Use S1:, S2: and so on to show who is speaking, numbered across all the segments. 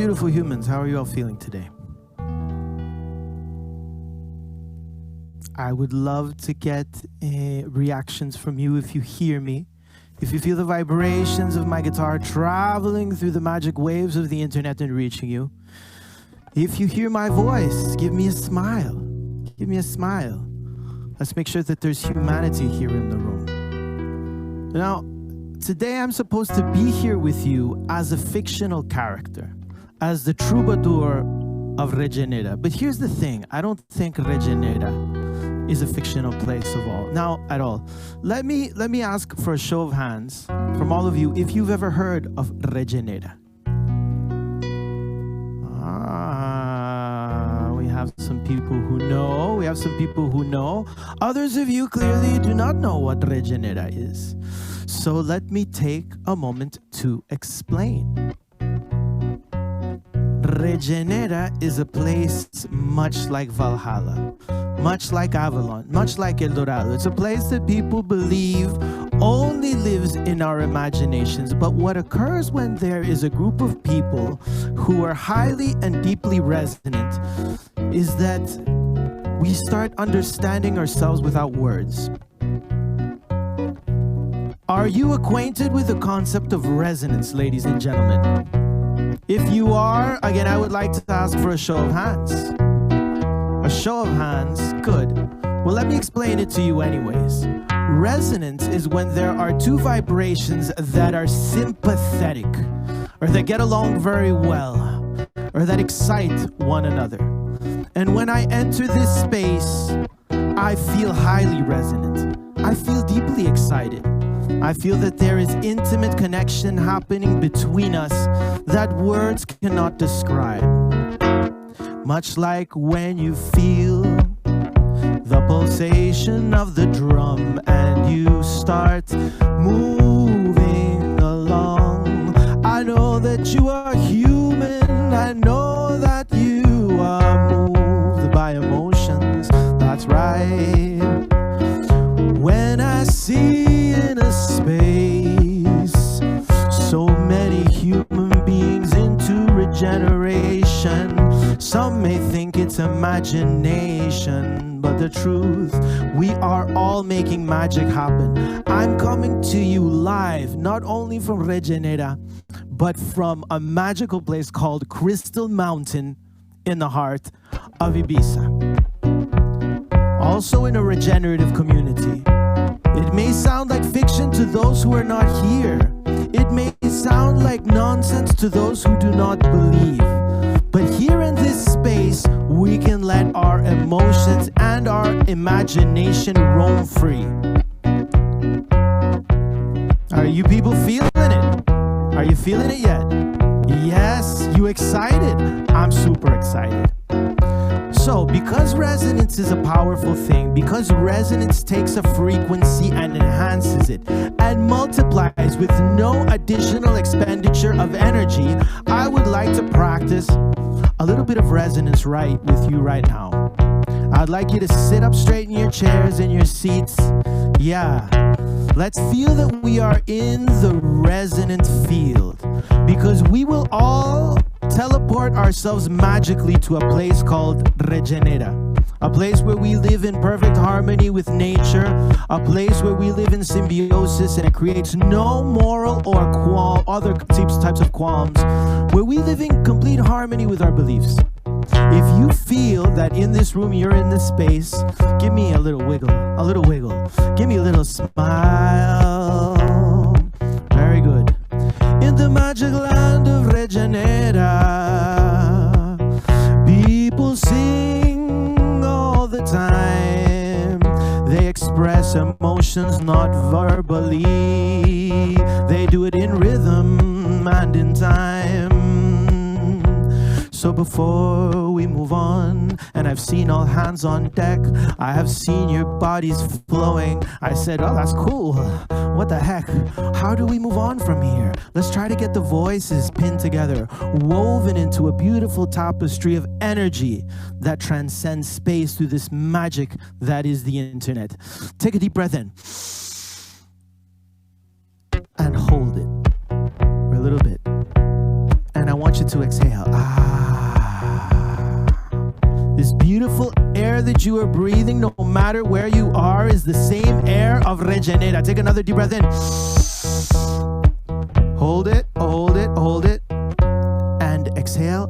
S1: beautiful humans, how are you all feeling today? I would love to get reactions from you if you hear me. If you feel the vibrations of my guitar traveling through the magic waves of the internet and reaching you. If you hear my voice, give me a smile. Give me a smile. Let's make sure that there's humanity here in the room. Now, today I'm supposed to be here with you as a fictional character, as the troubadour of Regenera. But here's the thing, I don't think Regenera is a fictional place of all. Now, at all. Let me ask for a show of hands from all of you if you've ever heard of Regenera. We have some people who know. We have some people who know. Others of you clearly do not know what Regenera is. So let me take a moment to explain. Regenera is a place much like Valhalla, much like Avalon, much like El Dorado. It's a place that people believe only lives in our imaginations. But what occurs when there is a group of people who are highly and deeply resonant is that we start understanding ourselves without words. Are you acquainted with the concept of resonance, ladies and gentlemen? If you are, again, I would like to ask for a show of hands. A show of hands, good. Well, let me explain it to you anyways. Resonance is when there are two vibrations that are sympathetic, or that get along very well, or that excite one another. And when I enter this space, I feel highly resonant. I feel deeply excited. I feel that there is intimate connection happening between us that words cannot describe. Much like when you feel the pulsation of the drum and you start moving along. I know that you are human. I know that you are moved by emotions. That's right. When I see in a space so many human beings into regeneration, some may think it's imagination, but the truth, we are all making magic happen. I'm coming to you live, not only from Regenera, but from a magical place called Crystal Mountain in the heart of Ibiza. Also in a regenerative community. It may sound like fiction to those who are not here. It may sound like nonsense to those who do not believe. But here in this space, we can let our emotions and our imagination roam free. Are you people feeling it? Are you feeling it yet? Yes, you excited? I'm super excited. So, because resonance is a powerful thing, because resonance takes a frequency and enhances it, and multiplies with no additional expenditure of energy, I would like to practice a little bit of resonance with you right now. I'd like you to sit up straight in your chairs, in your seats. Yeah. Let's feel that we are in the resonant field, because we will all teleport ourselves magically to a place called Regenera, a place where we live in perfect harmony with nature, a place where we live in symbiosis and it creates no moral or other types of qualms, where we live in complete harmony with our beliefs. If you feel that in this room, you're in this space, give me a little wiggle, give me a little smile. Very good. In the magic land of Regenera, people sing all the time. They express emotions not verbally. They do it in rhythm and in time. So before we move on, and I've seen all hands on deck, I have seen your bodies flowing. I said, oh, that's cool. What the heck? How do we move on from here? Let's try to get the voices pinned together, woven into a beautiful tapestry of energy that transcends space through this magic that is the internet. Take a deep breath in. And hold it for a little bit. And I want you to exhale. This beautiful air that you are breathing, no matter where you are, is the same air of Regenera. Take another deep breath in. Hold it, hold it, hold it. And exhale.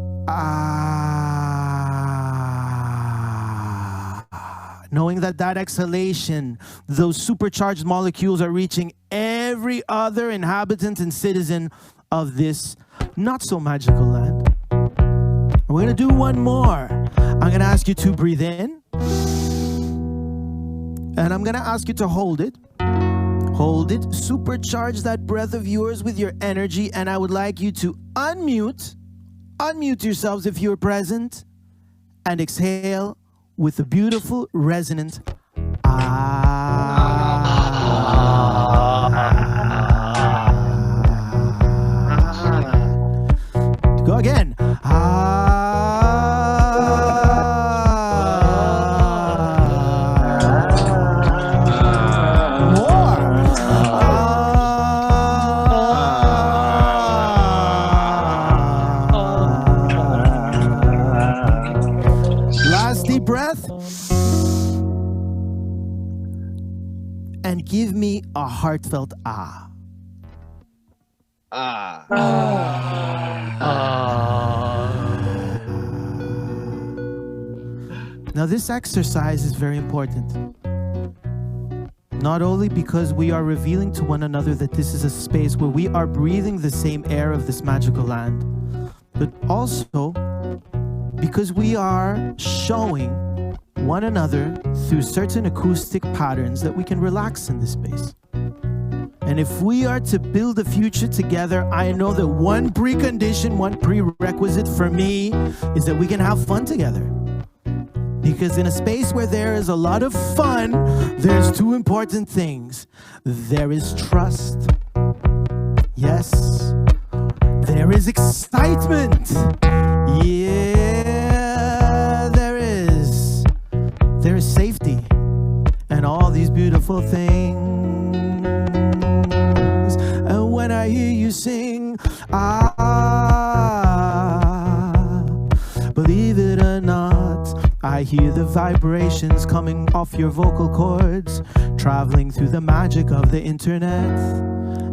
S1: Knowing that exhalation, those supercharged molecules are reaching every other inhabitant and citizen of this not so magical land. We're gonna do one more. I'm gonna ask you to breathe in, and I'm gonna ask you to hold it. Hold it, supercharge that breath of yours with your energy, and I would like you to unmute yourselves if you're present, and exhale with a beautiful resonant Go again. Breath, and give me a heartfelt ah.
S2: Ah.
S1: Now this exercise is very important. Not only because we are revealing to one another that this is a space where we are breathing the same air of this magical land, but also because we are showing one another through certain acoustic patterns that we can relax in this space. And if we are to build a future together, I know that one precondition, one prerequisite for me is that we can have fun together. Because in a space where there is a lot of fun, there's two important things. There is trust. Yes. There is excitement. Yeah, there is safety and all these beautiful things. And when I hear you sing, believe it or not, I hear the vibrations coming off your vocal cords, traveling through the magic of the internet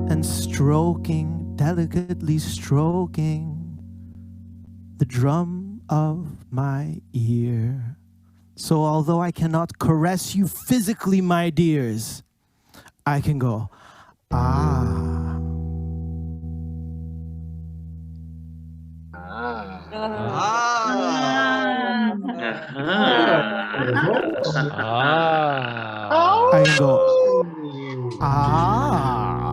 S1: and stroking, delicately stroking the drum of my ear. So although I cannot caress you physically, my dears, I can go, I can go, I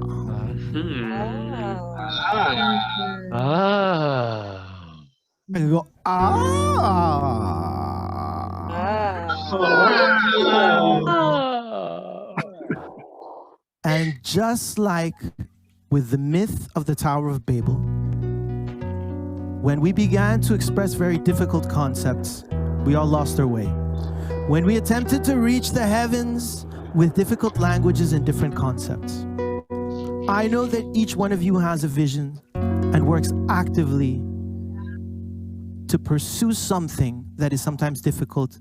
S1: can go, And just like with the myth of the Tower of Babel, when we began to express very difficult concepts, we all lost our way. When we attempted to reach the heavens with difficult languages and different concepts, I know that each one of you has a vision and works actively to pursue something that is sometimes difficult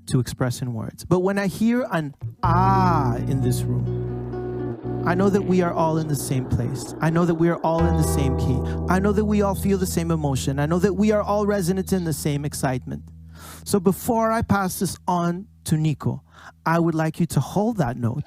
S1: to express in words. But when I hear an in this room, I know that we are all in the same place. I know that we are all in the same key. I know that we all feel the same emotion. I know that we are all resonant in the same excitement. So before I pass this on to Nico, I would like you to hold that note.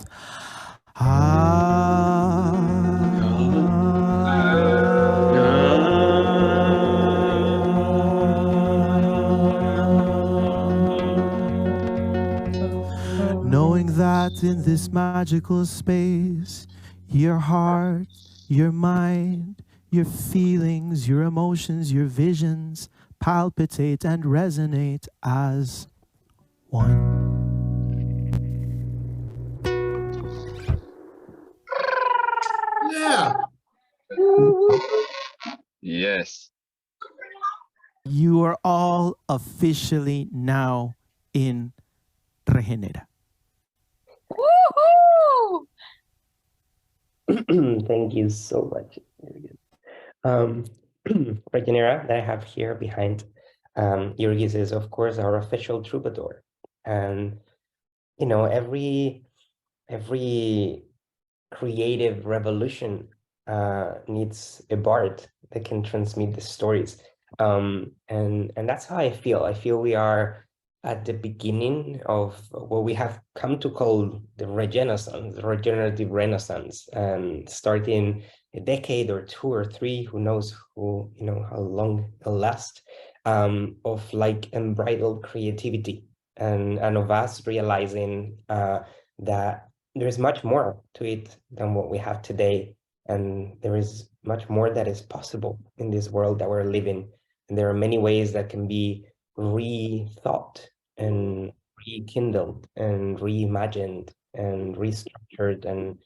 S1: Knowing that in this magical space, your heart, your mind, your feelings, your emotions, your visions palpitate and resonate as one.
S2: Yeah. Yes.
S1: You are all officially now in Regenera.
S3: Thank you so much. Very good.
S2: Regenera that I have here behind Yurgis is, of course, our official troubadour. And, you know, every creative revolution needs a bard that can transmit the stories. And that's how I feel. I feel we are at the beginning of what we have come to call the regenaissance, the regenerative renaissance, and starting a decade or two or three, who knows how long it'll last, of like unbridled creativity and of us realizing that there's much more to it than what we have today. And there is much more that is possible in this world that we're living. And there are many ways that can be rethought and rekindled and reimagined and restructured and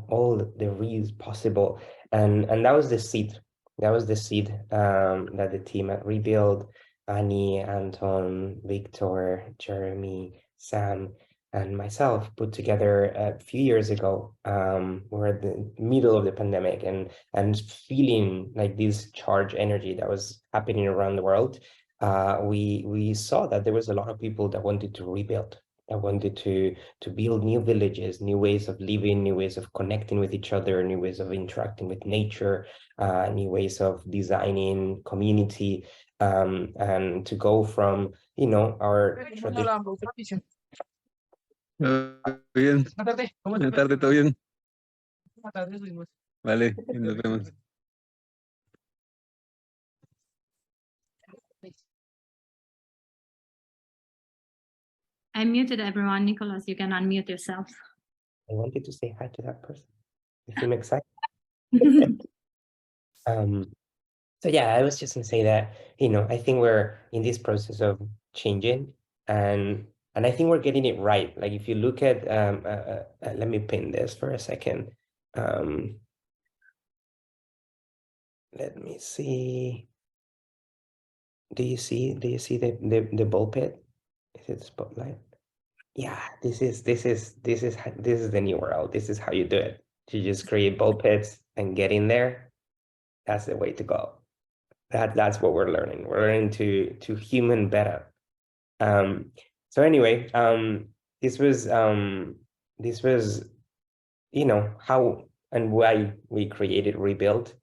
S2: all the re's possible. And that was the seed. That was the seed that the team at Rebuild, Annie, Anton, Victor, Jeremy, Sam, and myself put together a few years ago. We're at the middle of the pandemic and feeling like this charge energy that was happening around the world. We saw that there was a lot of people that wanted to rebuild, that wanted to build new villages, new ways of living, new ways of connecting with each other, new ways of interacting with nature, new ways of designing community, and to go from our tradition.
S3: Bien. Buenas tardes, ¿todo bien? Vale, nos vemos.
S4: I muted everyone. Nicholas, you can unmute yourself.
S2: I wanted to say hi to that person. You seem excited. So yeah, I was just gonna say that, I think we're in this process of changing, and I think we're getting it right. Like if you look at let me pin this for a second. Let me see. Do you see the ball pit? Is it the spotlight? Yeah, this is the new world. This is how you do it. You just create ball pits and get in there. That's the way to go. That's what we're learning. We're learning to human better. So anyway, this was how and why we created Rebuild,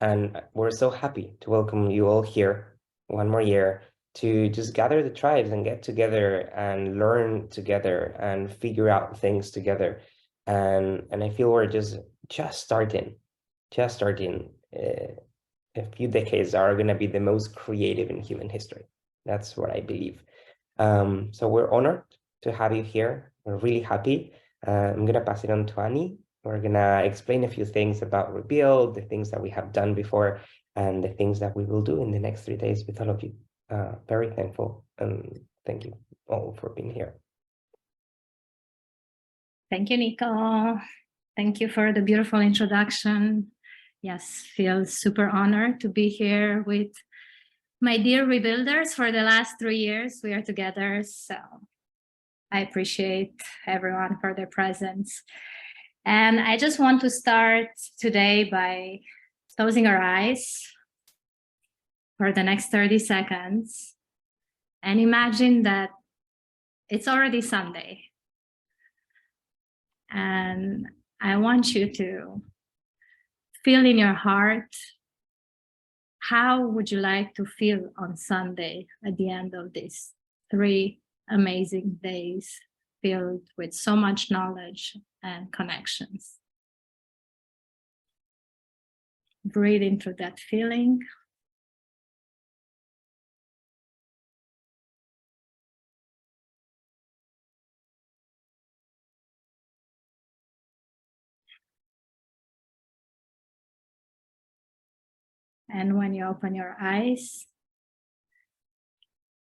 S2: and we're so happy to welcome you all here one more year to just gather the tribes and get together and learn together and figure out things together. And I feel we're just starting. A few decades are going to be the most creative in human history. That's what I believe. So we're honored to have you here. We're really happy. I'm going to pass it on to Annie. We're going to explain a few things about Rebuild, the things that we have done before, and the things that we will do in the next 3 days with all of you. Very thankful, and thank you all for being here.
S4: Thank you, Nico. Thank you for the beautiful introduction. Yes, feel super honored to be here with my dear rebuilders for the last 3 years. We are together, so I appreciate everyone for their presence. And I just want to start today by closing our eyes for the next 30 seconds and imagine that it's already Sunday. And I want you to feel in your heart, how would you like to feel on Sunday at the end of these 3 amazing days filled with so much knowledge and connections? Breathe into that feeling. And when you open your eyes,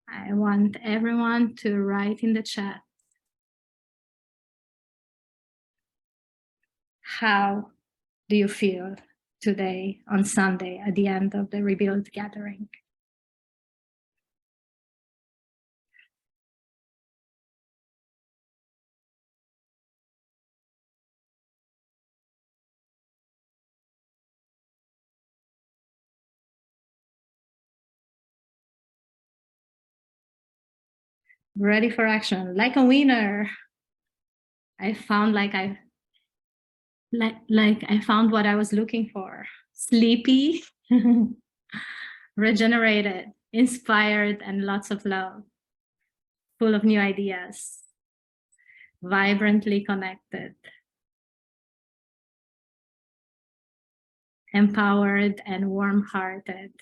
S4: I want everyone to write in the chat, how do you feel today on Sunday at the end of the Rebuild gathering? ready for action, like a winner. I found I found what I was looking for. Sleepy, regenerated, inspired, and lots of love, full of new ideas, vibrantly connected, empowered and warm-hearted,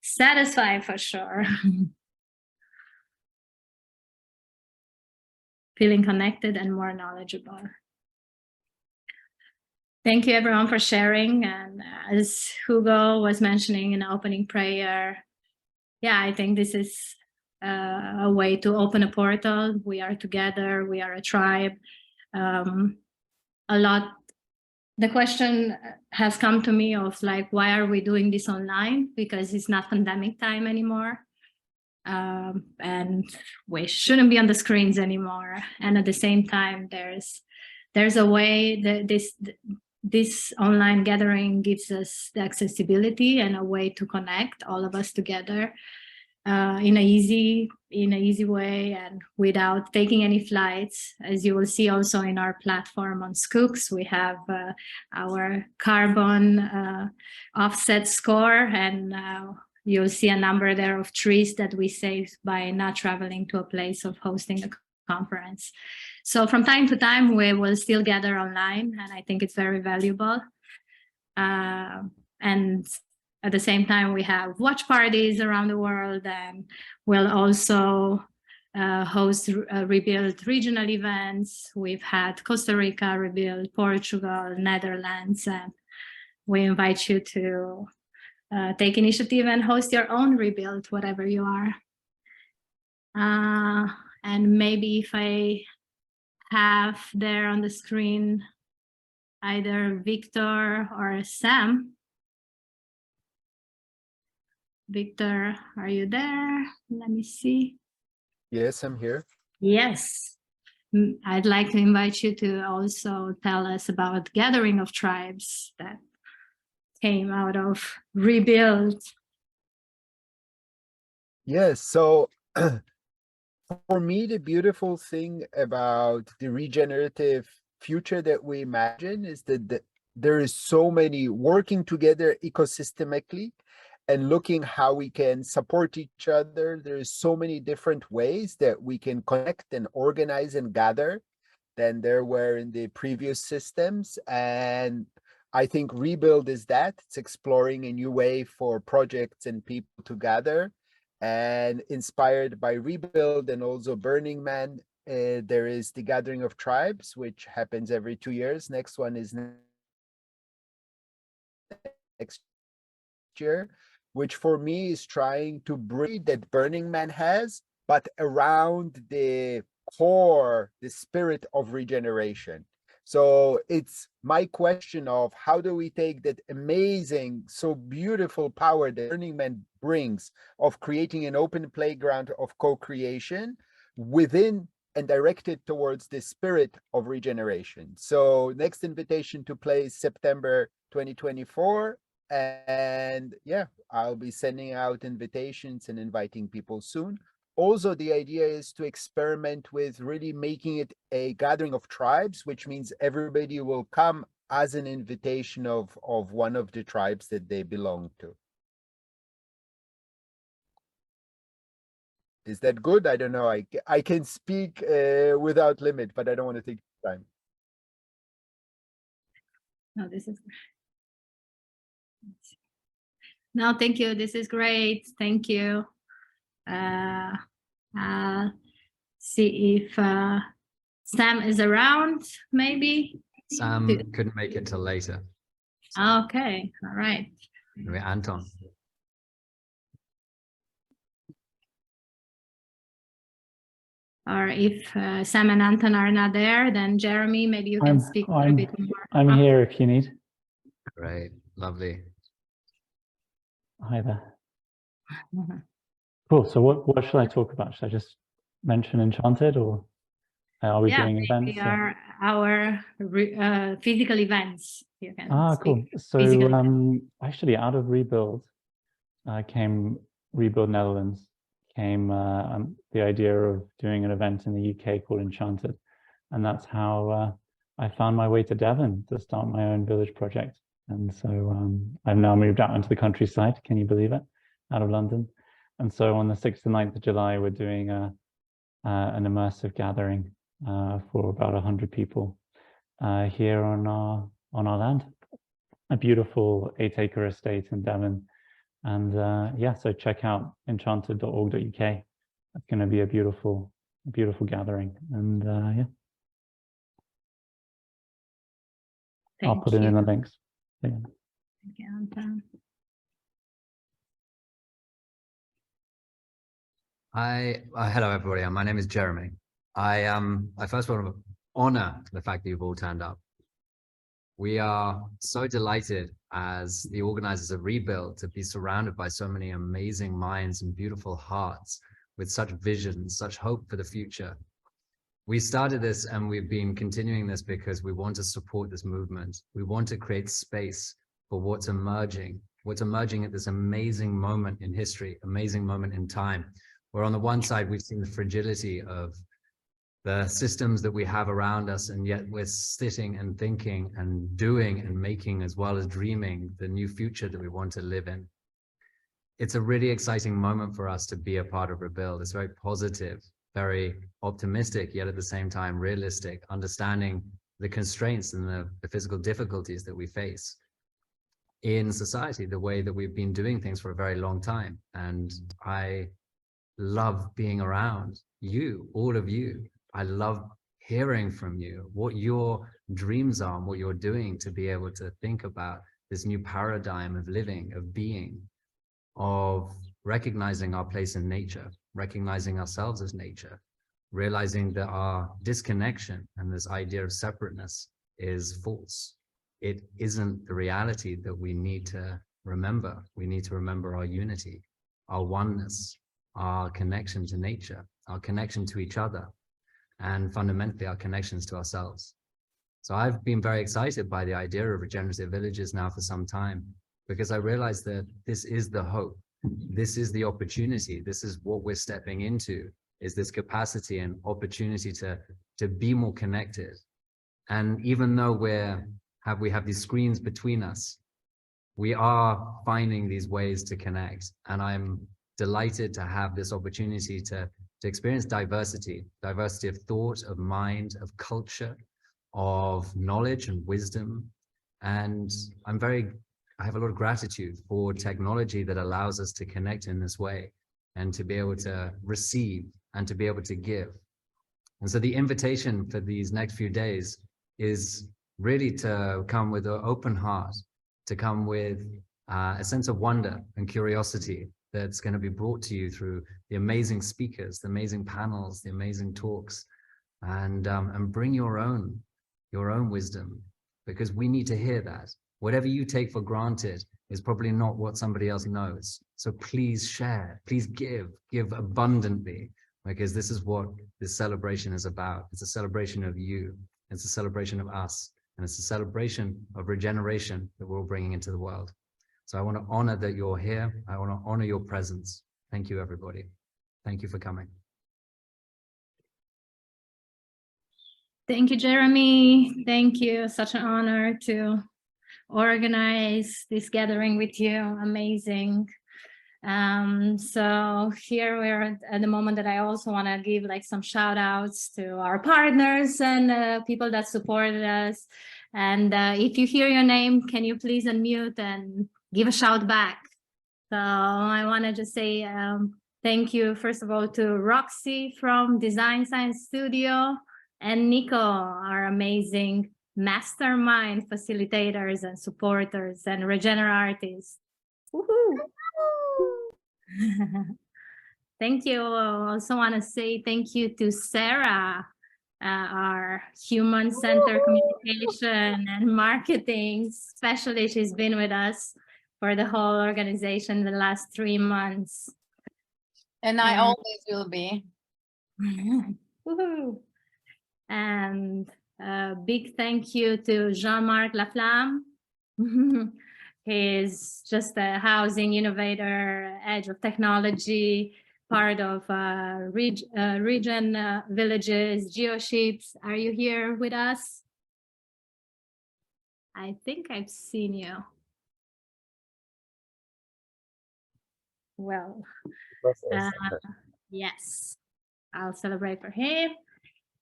S4: satisfied for sure. Feeling connected and more knowledgeable. Thank you everyone for sharing. And as Hugo was mentioning in the opening prayer, yeah, I think this is a way to open a portal. We are together, we are a tribe. The question has come to me of like, why are we doing this online? Because it's not pandemic time anymore. And we shouldn't be on the screens anymore. And at the same time, there's a way that this online gathering gives us the accessibility and a way to connect all of us together in a easy way and without taking any flights. As you will see also in our platform on Skooks, we have our carbon offset score, and you'll see a number there of trees that we saved by not traveling to a place of hosting a conference. So from time to time, we will still gather online, and I think it's very valuable. And at the same time, we have watch parties around the world, and we'll also host Rebuild regional events. We've had Costa Rica, Rebuild, Portugal, Netherlands, and we invite you to take initiative and host your own Rebuild, whatever you are. And maybe if I have there on the screen either Victor or Sam. Victor, are you there? Let me see.
S5: Yes, I'm here.
S4: Yes. I'd like to invite you to also tell us about Gathering of Tribes that came out of Rebuild.
S5: Yes, so for me, the beautiful thing about the regenerative future that we imagine is that there is so many working together ecosystemically and looking how we can support each other. There is so many different ways that we can connect and organize and gather than there were in the previous systems. And I think Rebuild is that. It's exploring a new way for projects and people to gather. And inspired by Rebuild and also Burning Man, there is the Gathering of Tribes, which happens every 2 years. Next one is next year, which for me is trying to bring that Burning Man has, but around the core, the spirit of regeneration. So it's my question of how do we take that amazing, so beautiful power that Burning Man brings of creating an open playground of co-creation within and directed towards the spirit of regeneration. So next invitation to play is September 2024. And yeah, I'll be sending out invitations and inviting people soon. Also, the idea is to experiment with really making it a gathering of tribes, which means everybody will come as an invitation of one of the tribes that they belong to. Is that good? I don't know. I can speak without limit, but I don't want to take time.
S4: No, this is. No, thank you. This is great. Thank you. See if Sam is around, maybe.
S6: Sam couldn't make it till later. So
S4: Okay, all right.
S6: maybe Anton.
S4: Or if Sam and Anton are not there, then Jeremy, maybe you can speak a bit more.
S7: I'm here if you need.
S6: Great, lovely.
S7: Hi there. Cool. So what should I talk about? Should I just mention Enchanted, or are we doing events?
S4: We are our physical events. You can
S7: cool. So actually out of Rebuild came Rebuild Netherlands came the idea of doing an event in the UK called Enchanted. And that's how I found my way to Devon to start my own village project. And so I've now moved out into the countryside, can you believe it, out of London. And so on the 6th and 9th of July, we're doing an immersive gathering for about 100 people here on our land, a beautiful 8-acre estate in Devon. And yeah, so check out enchanted.org.uk. It's going to be a beautiful gathering. And yeah, I'll put it in the links. Yeah.
S4: Thank you, Anton.
S6: Hello everybody. My name is Jeremy. I first want to honor the fact that you've all turned up. We are so delighted as the organizers of Rebuild to be surrounded by so many amazing minds and beautiful hearts with such vision, such hope for the future. We started this and we've been continuing this because we want to support this movement. We want to create space for what's emerging at this amazing moment in history, amazing moment in time, where on the one side, we've seen the fragility of the systems that we have around us, and yet we're sitting and thinking and doing and making, as well as dreaming, the new future that we want to live in. It's a really exciting moment for us to be a part of Rebuild. It's very positive, very optimistic, yet at the same time realistic, understanding the constraints and the physical difficulties that we face in society, the way that we've been doing things for a very long time. And I love being around you, all of you. I love hearing from you, what your dreams are and what you're doing to be able to think about this new paradigm of living, of being, of recognizing our place in nature, recognizing ourselves as nature, realizing that our disconnection and this idea of separateness is false. It isn't the reality that we need to remember. We need to remember our unity, our oneness, our connection to nature, our connection to each other, and fundamentally our connections to ourselves. So I've been very excited by the idea of regenerative villages now for some time, because I realized that this is the hope. This is the opportunity. This is what we're stepping into, is this capacity and opportunity to be more connected. And even though we have these screens between us, we are finding these ways to connect. And I'm delighted to have this opportunity to experience diversity of thought, of mind, of culture, of knowledge and wisdom. And I have a lot of gratitude for technology that allows us to connect in this way and to be able to receive and to be able to give. And so the invitation for these next few days is really to come with an open heart, to come with a sense of wonder and curiosity that's going to be brought to you through the amazing speakers, the amazing panels, the amazing talks, and bring your own wisdom, because we need to hear that. Whatever you take for granted is probably not what somebody else knows. So please share, please give abundantly, because this is what this celebration is about. It's a celebration of you. It's a celebration of us. And it's a celebration of regeneration that we're all bringing into the world. So I want to honor that you're here. I want to honor your presence. Thank you, everybody. Thank you for coming.
S4: Thank you, Jeremy. Thank you. Such an honor to organize this gathering with you. Amazing. So here we're at the moment that I also want to give like some shout outs to our partners and people that supported us. And if you hear your name, can you please unmute and give a shout back? So I want to just say thank you, first of all, to Roxy from Design Science Studio and Nico, our amazing mastermind facilitators and supporters and regener artists. Woohoo! Thank you. I also want to say thank you to Sarah, our human-centered communication and marketing specialist. She's been with us for the whole organization the last 3 months.
S8: And I always will be.
S4: Woohoo! And a big thank you to Jean-Marc Laflamme. He's just a housing innovator, edge of technology, part of regen villages, geoships. Are you here with us? I think I've seen you. Well, yes, I'll celebrate for him.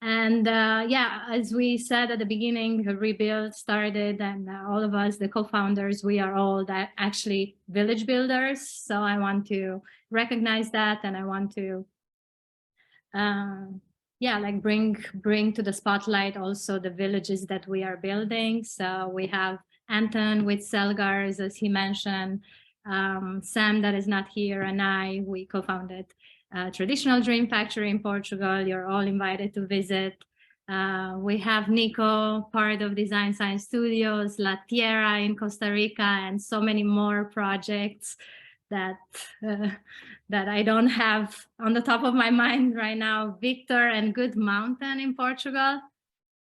S4: And yeah, as we said at the beginning, Rebuild started, and all of us, the co-founders, we are all actually village builders. So I want to recognize that, and I want to, yeah, like bring to the spotlight also the villages that we are building. So we have Anton with Selgars, as he mentioned, Sam that is not here, and we co-founded Traditional Dream Factory in Portugal. You're all invited to visit. We have Nico, part of Design Science Studios, La Tierra in Costa Rica, and so many more projects that that I don't have on the top of my mind right now. Victor and Good Mountain in Portugal,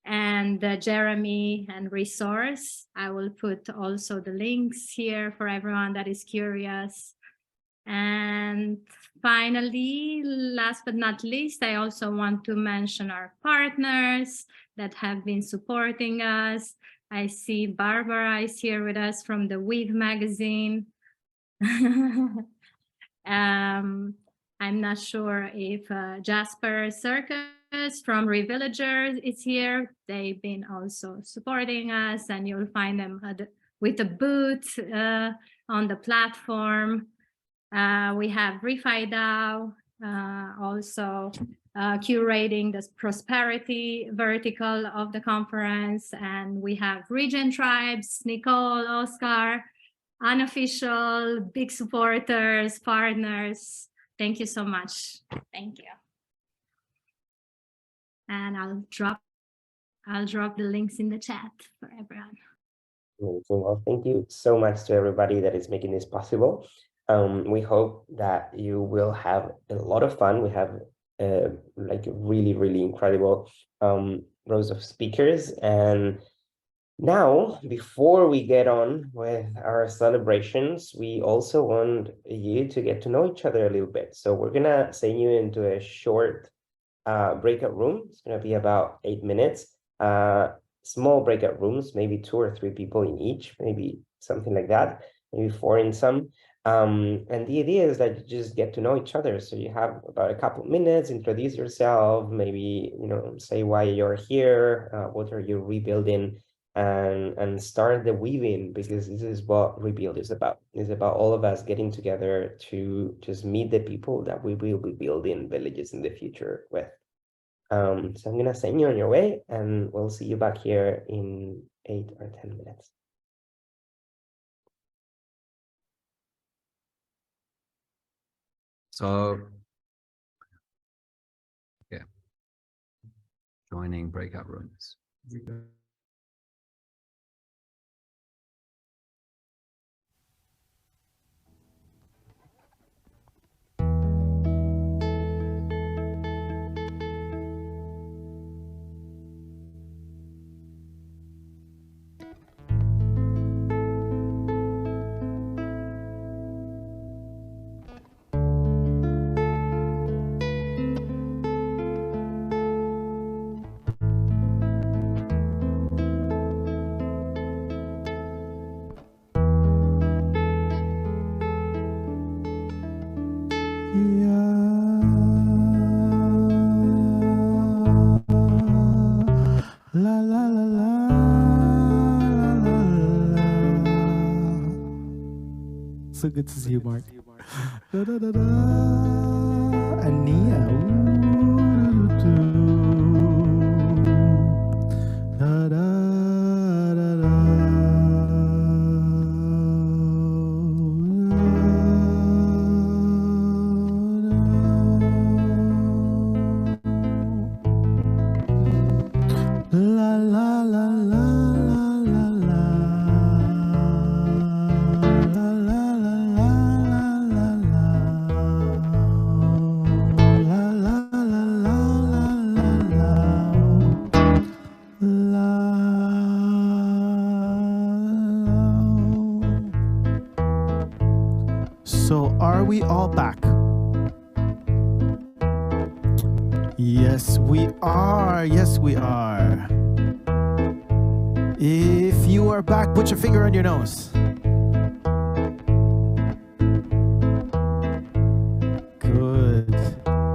S4: and Jeremy and Resource. I will put also the links here for everyone that is curious. And finally, last but not least, I also want to mention our partners that have been supporting us. I see Barbara is here with us from the Weave magazine. I'm not sure if Jasper Circus from Revillagers is here. They've been also supporting us, and you'll find them with a booth on the platform. We have Refi DAO, also curating the prosperity vertical of the conference. And we have Regen Tribes, Nicole, Oscar, unofficial, big supporters, partners. Thank you so much. Thank you. And I'll drop the links in the chat for everyone.
S2: Well, thank you so much to everybody that is making this possible. We hope that you will have a lot of fun. We have like really, really incredible rows of speakers. And now, before we get on with our celebrations, we also want you to get to know each other a little bit. So we're gonna send you into a short breakout room. It's gonna be about 8 minutes. Small breakout rooms, maybe 2 or 3 people in each, maybe something like that, maybe 4 in some. And the idea is that you just get to know each other. So you have about a couple minutes, introduce yourself, maybe, you know, say why you're here, what are you rebuilding, and start the weaving, because this is what Rebuild is about. It's about all of us getting together to just meet the people that we will be building villages in the future with. So I'm gonna send you on your way, and we'll see you back here in 8 or 10 minutes.
S6: So, yeah, joining breakout rooms.
S1: So good to see you, Mark. Da, da, da, da. And Nia. Da, da, da, da. La la la la la la la la la la la la la la. So are we all back? Yes, we are. Yes, we are. If you are back, put your finger on your nose. Good.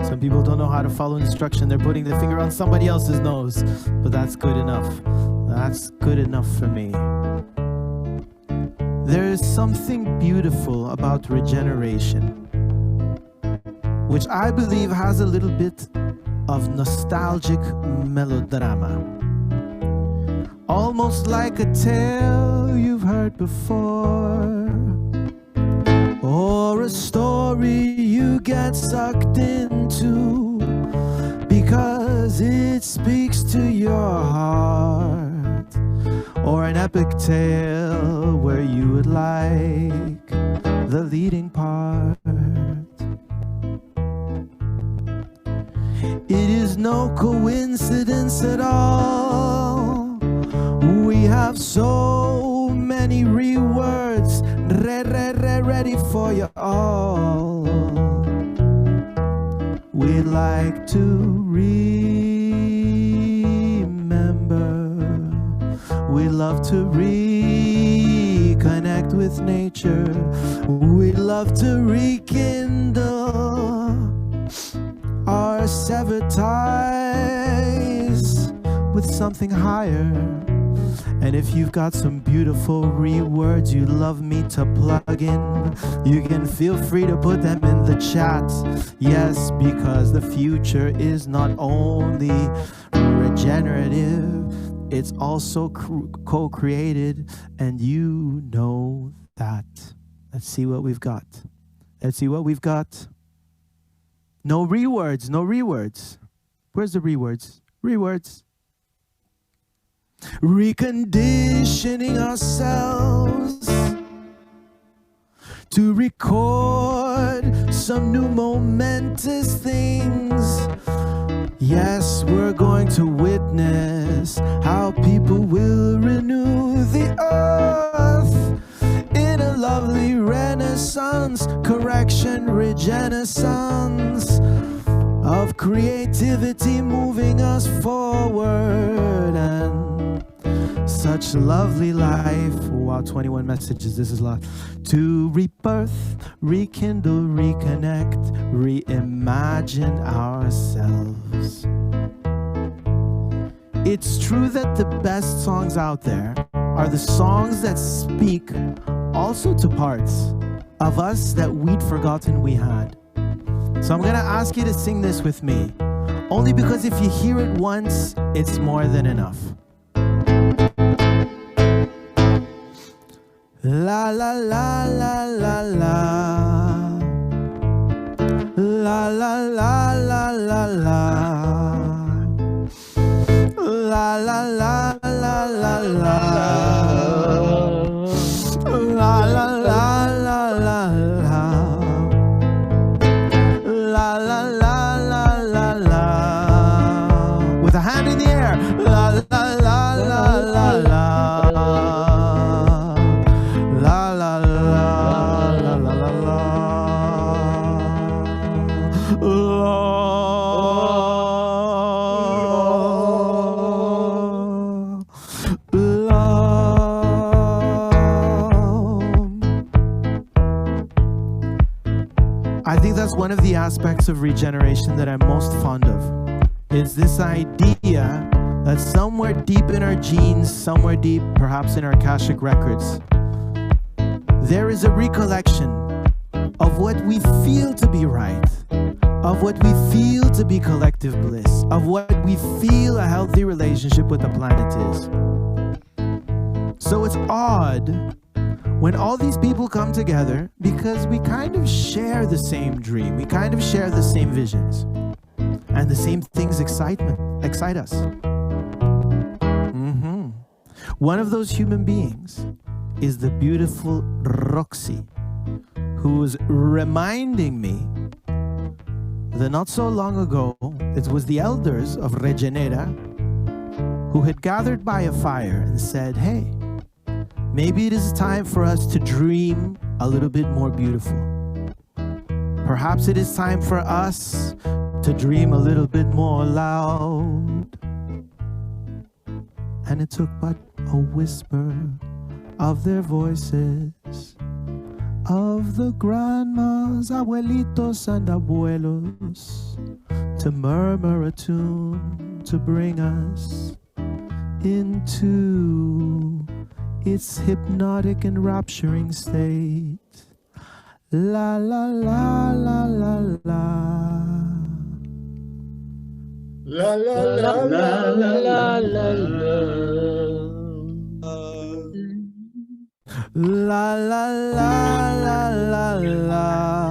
S1: Some people don't know how to follow instruction. They're putting the finger on somebody else's nose, but that's good enough. That's good enough for me. There is something beautiful about regeneration, which I believe has a little bit of nostalgic melodrama. Almost like a tale you've heard before, or a story you get sucked into because it speaks to your heart, or an epic tale where you would like the leading part. It is no coincidence at all. We have so many rewords ready for you all. We'd like to remember. We love to reconnect with nature. We love to rekindle our severed ties with something higher. And if you've got some beautiful rewords you'd love me to plug in, you can feel free to put them in the chat. Yes, because the future is not only regenerative, it's also co-created, and you know that. Let's see what we've got. Let's see what we've got. No rewords, no rewords. Where's the rewords? Rewords. Reconditioning ourselves to record some new momentous things. Yes, we're going to witness how people will renew the earth in a lovely renaissance, correction, regenerescence of creativity moving us forward. And such lovely life. Wow, 21 messages, this is a lot. To rebirth, rekindle, reconnect, reimagine ourselves. It's true that the best songs out there are the songs that speak also to parts of us that we'd forgotten we had. So I'm gonna ask you to sing this with me, only because if you hear it once, it's more than enough. La la la la la la. La la la la la la. La la la la la la. La la la la la la. La la la la la la. With a hand in the air. La la la la la la. I think that's one of the aspects of regeneration that I'm most fond of. It's this idea that somewhere deep in our genes, somewhere deep, perhaps in our Akashic records, there is a recollection of what we feel to be right, of what we feel to be collective bliss, of what we feel a healthy relationship with the planet is. So it's odd when all these people come together because we kind of share the same dream, we kind of share the same visions, and the same things excite us. One of those human beings is the beautiful Roxy, who's reminding me that not so long ago, it was the elders of Regenera who had gathered by a fire and said, hey, maybe it is time for us to dream a little bit more beautiful. Perhaps it is time for us to dream a little bit more loud. And it took but a whisper of their voices, of the grandmas, abuelitos and abuelos, to murmur a tune to bring us into its hypnotic and rapturing state. La la la la la la.
S5: La la la la la la
S1: La la la la la la.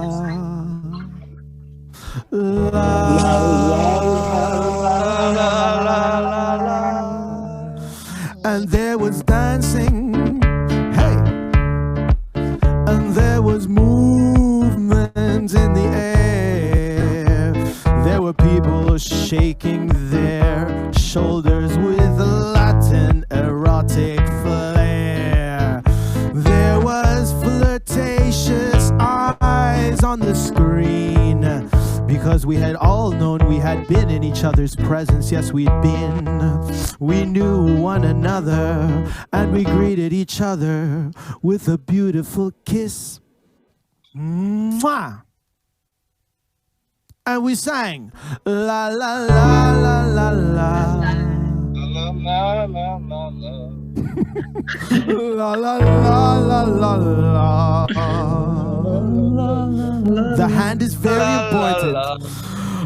S1: And there was dancing, hey, and there was movement in the air. There were people shaking their shoulders with Latin erotic flair. There was flirtatious eyes on the screen, because we had all known we had been in each other's presence. Yes, we'd been. We knew one another, and we greeted each other with a beautiful kiss. Mwah! And we sang la la la la la la. La la la la la la. The hand is very important.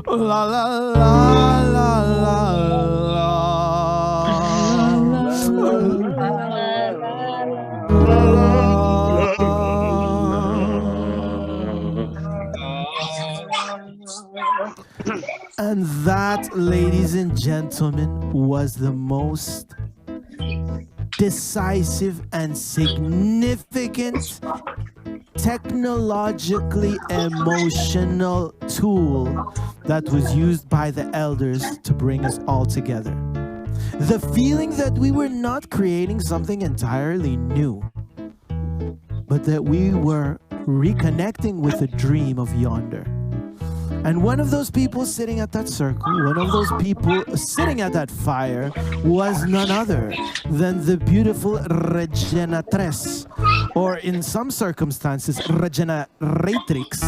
S1: La la la la la la. And that, ladies and gentlemen, was the most decisive and significant technologically emotional tool that was used by the elders to bring us all together. The feeling that we were not creating something entirely new, but that we were reconnecting with a dream of yonder. And one of those people sitting at that circle, one of those people sitting at that fire, was none other than the beautiful Regenatress, or in some circumstances, Regeneratrix,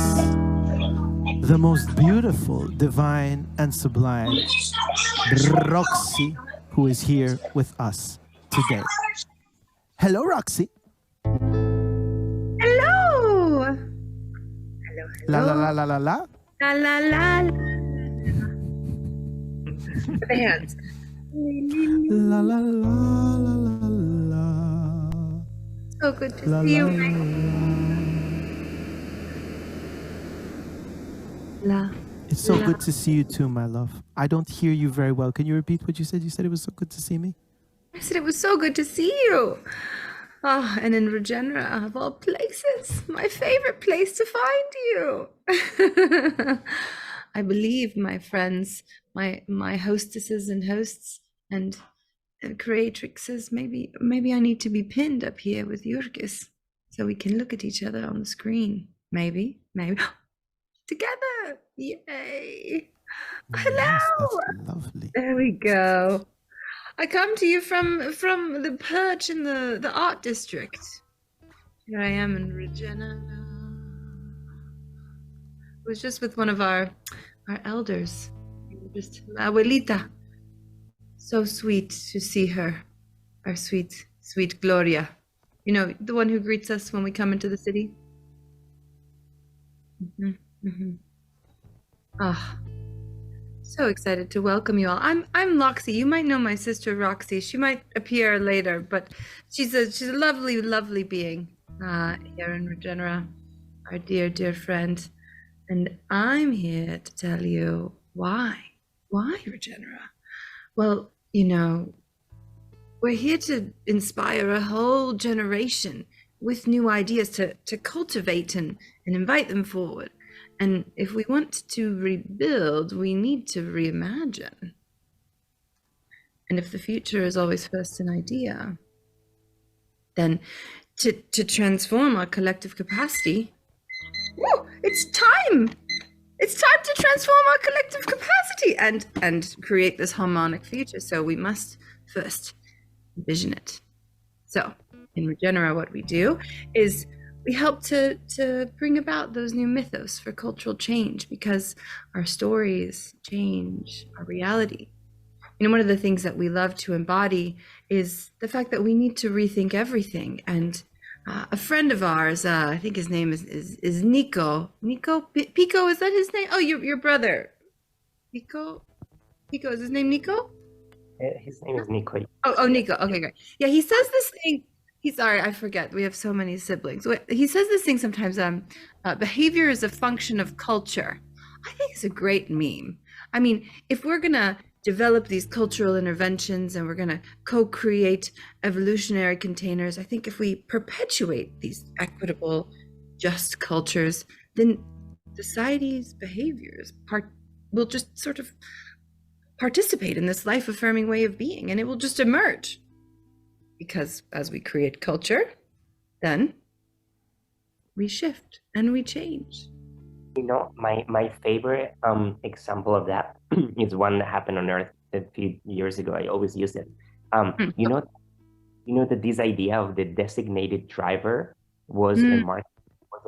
S1: the most beautiful, divine, and sublime Roxy, who is here with us today. Hello, Roxy.
S9: Hello. Hello.
S1: La la la la la la.
S9: La la la. The hands.
S1: La la la la la la.
S9: So good to
S1: La
S9: see
S1: la
S9: you. La.
S1: It's so good to see you too, my love. I don't hear you very well. Can you repeat what you said? You said it was so good to see me.
S9: I said it was so good to see you. Ah, and in Regenera, of all places, my favorite place to find you. I believe, my friends, my hostesses and hosts and creatrixes, maybe I need to be pinned up here with Jurgis so we can look at each other on the screen. Maybe. Together. Yay. Hello.
S1: Yes, that's lovely.
S9: There we go. I come to you from the perch in the art district. Here I am in Regina. I was just with one of our elders, just Abuelita. So sweet to see her, our sweet Gloria. You know, the one who greets us when we come into the city. Ah. So excited to welcome you all. I'm Loxy. You might know my sister Roxy. She might appear later, but she's a lovely being here in Regenera, our dear friend. And I'm here to tell you why Regenera. Well, you know, we're here to inspire a whole generation with new ideas to cultivate and invite them forward. And if we want to rebuild, we need to reimagine. And if the future is always first an idea, then to transform our collective capacity, whoa, it's time! it's time to transform our collective capacity and create this harmonic future. So we must first envision it. So in Regenera, what we do is we help to bring about those new mythos for cultural change, because our stories change our reality. You know, one of the things that we love to embody is the fact that we need to rethink everything. And a friend of ours, I think his name is Nico. Pico, is that his name? Oh, your brother. Pico, is his name Nico?
S2: His name is Nico.
S9: Oh, Nico. Okay, great. Yeah, he says this thing. He's sorry, I forget. We have so many siblings. He says this thing sometimes. Behavior is a function of culture. I think it's a great meme. I mean, if we're gonna develop these cultural interventions and we're gonna co-create evolutionary containers, I think if we perpetuate these equitable, just cultures, then society's behaviors will just sort of participate in this life-affirming way of being, and it will just emerge. Because as we create culture, then we shift and we change.
S2: You know, my favorite example of that is one that happened on Earth a few years ago. I always use it. You know that this idea of the designated driver was a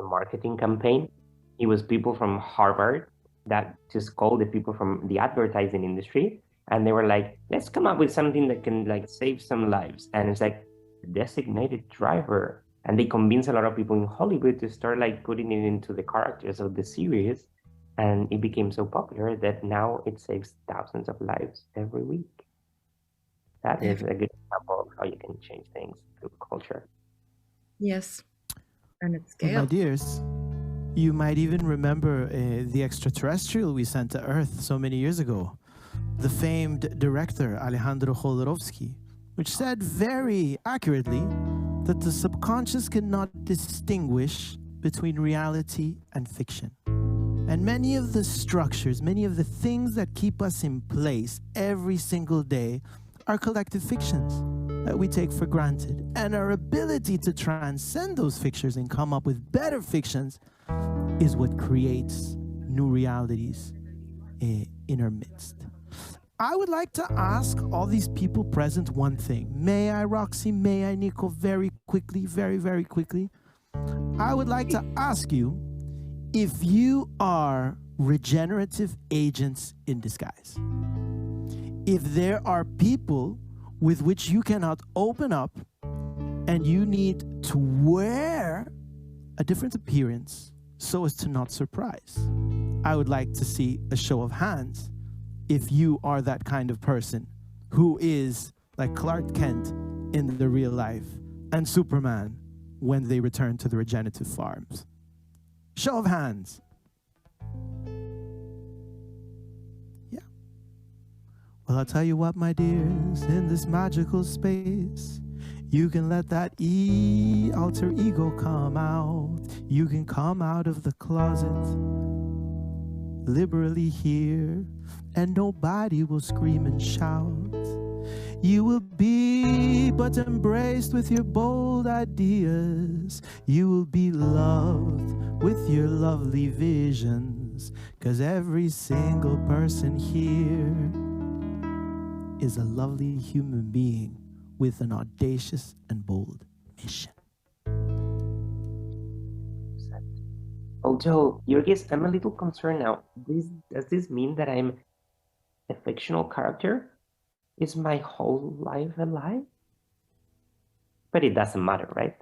S2: marketing campaign. It was people from Harvard that just called the people from the advertising industry, and they were like, let's come up with something that can like save some lives. And it's like designated driver. And they convinced a lot of people in Hollywood to start like putting it into the characters of the series. And it became so popular that now it saves thousands of lives every week. That is a good example of how you can change things through culture.
S9: Yes. And it's
S1: Well,
S9: scale.
S1: my dears, you might even remember the extraterrestrial we sent to Earth so many years ago. The famed director Alejandro Jodorowsky, which said very accurately that the subconscious cannot distinguish between reality and fiction. And many of the structures, many of the things that keep us in place every single day are collective fictions that we take for granted. And our ability to transcend those fictions and come up with better fictions is what creates new realities in our midst. I would like to ask all these people present one thing. May I, Roxy? May I, Nico? Very quickly, very, very quickly. I would like to ask you if you are regenerative agents in disguise. If there are people with which you cannot open up and you need to wear a different appearance so as to not surprise. I would like to see a show of hands if you are that kind of person who is like Clark Kent in the real life and Superman when they return to the regenerative farms. Show of hands. Yeah. Well, I'll tell you what, my dears, in this magical space, you can let that alter ego come out. You can come out of the closet liberally here, and nobody will scream and shout. You will be but embraced with your bold ideas. You will be loved with your lovely visions, 'cause every single person here is a lovely human being with an audacious and bold mission.
S2: Although, Jurgis, I'm a little concerned now. Does this mean that I'm a fictional character? Is my whole life a lie? But it doesn't matter, right?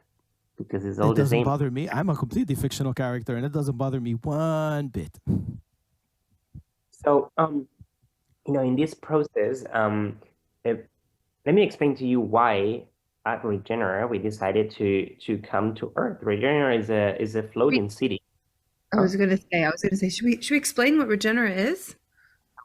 S2: Because it's all
S1: It
S2: the
S1: doesn't
S2: same.
S1: bother me. I'm a completely fictional character, and it doesn't bother me one bit.
S2: So, in this process, let me explain to you why at Regenera we decided to come to Earth. Regenera is a floating city.
S9: I was gonna say, should we explain what Regenera is?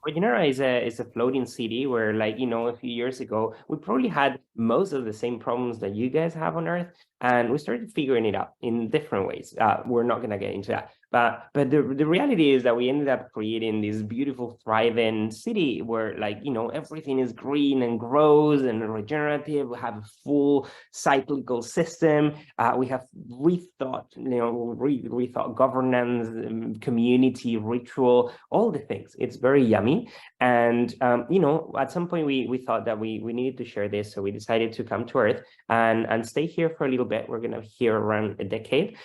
S2: Regenera is a floating city where, like, a few years ago, we probably had most of the same problems that you guys have on Earth, and we started figuring it out in different ways. We're not gonna get into that, but the reality is that we ended up creating this beautiful, thriving city where, like, everything is green and grows and regenerative. We have a full cyclical system. We have rethought, rethought governance, community, ritual, all the things. It's very yummy. And, at some point we thought that we needed to share this. So we decided to come to Earth and stay here for a little bit. We're going to be here around a decade,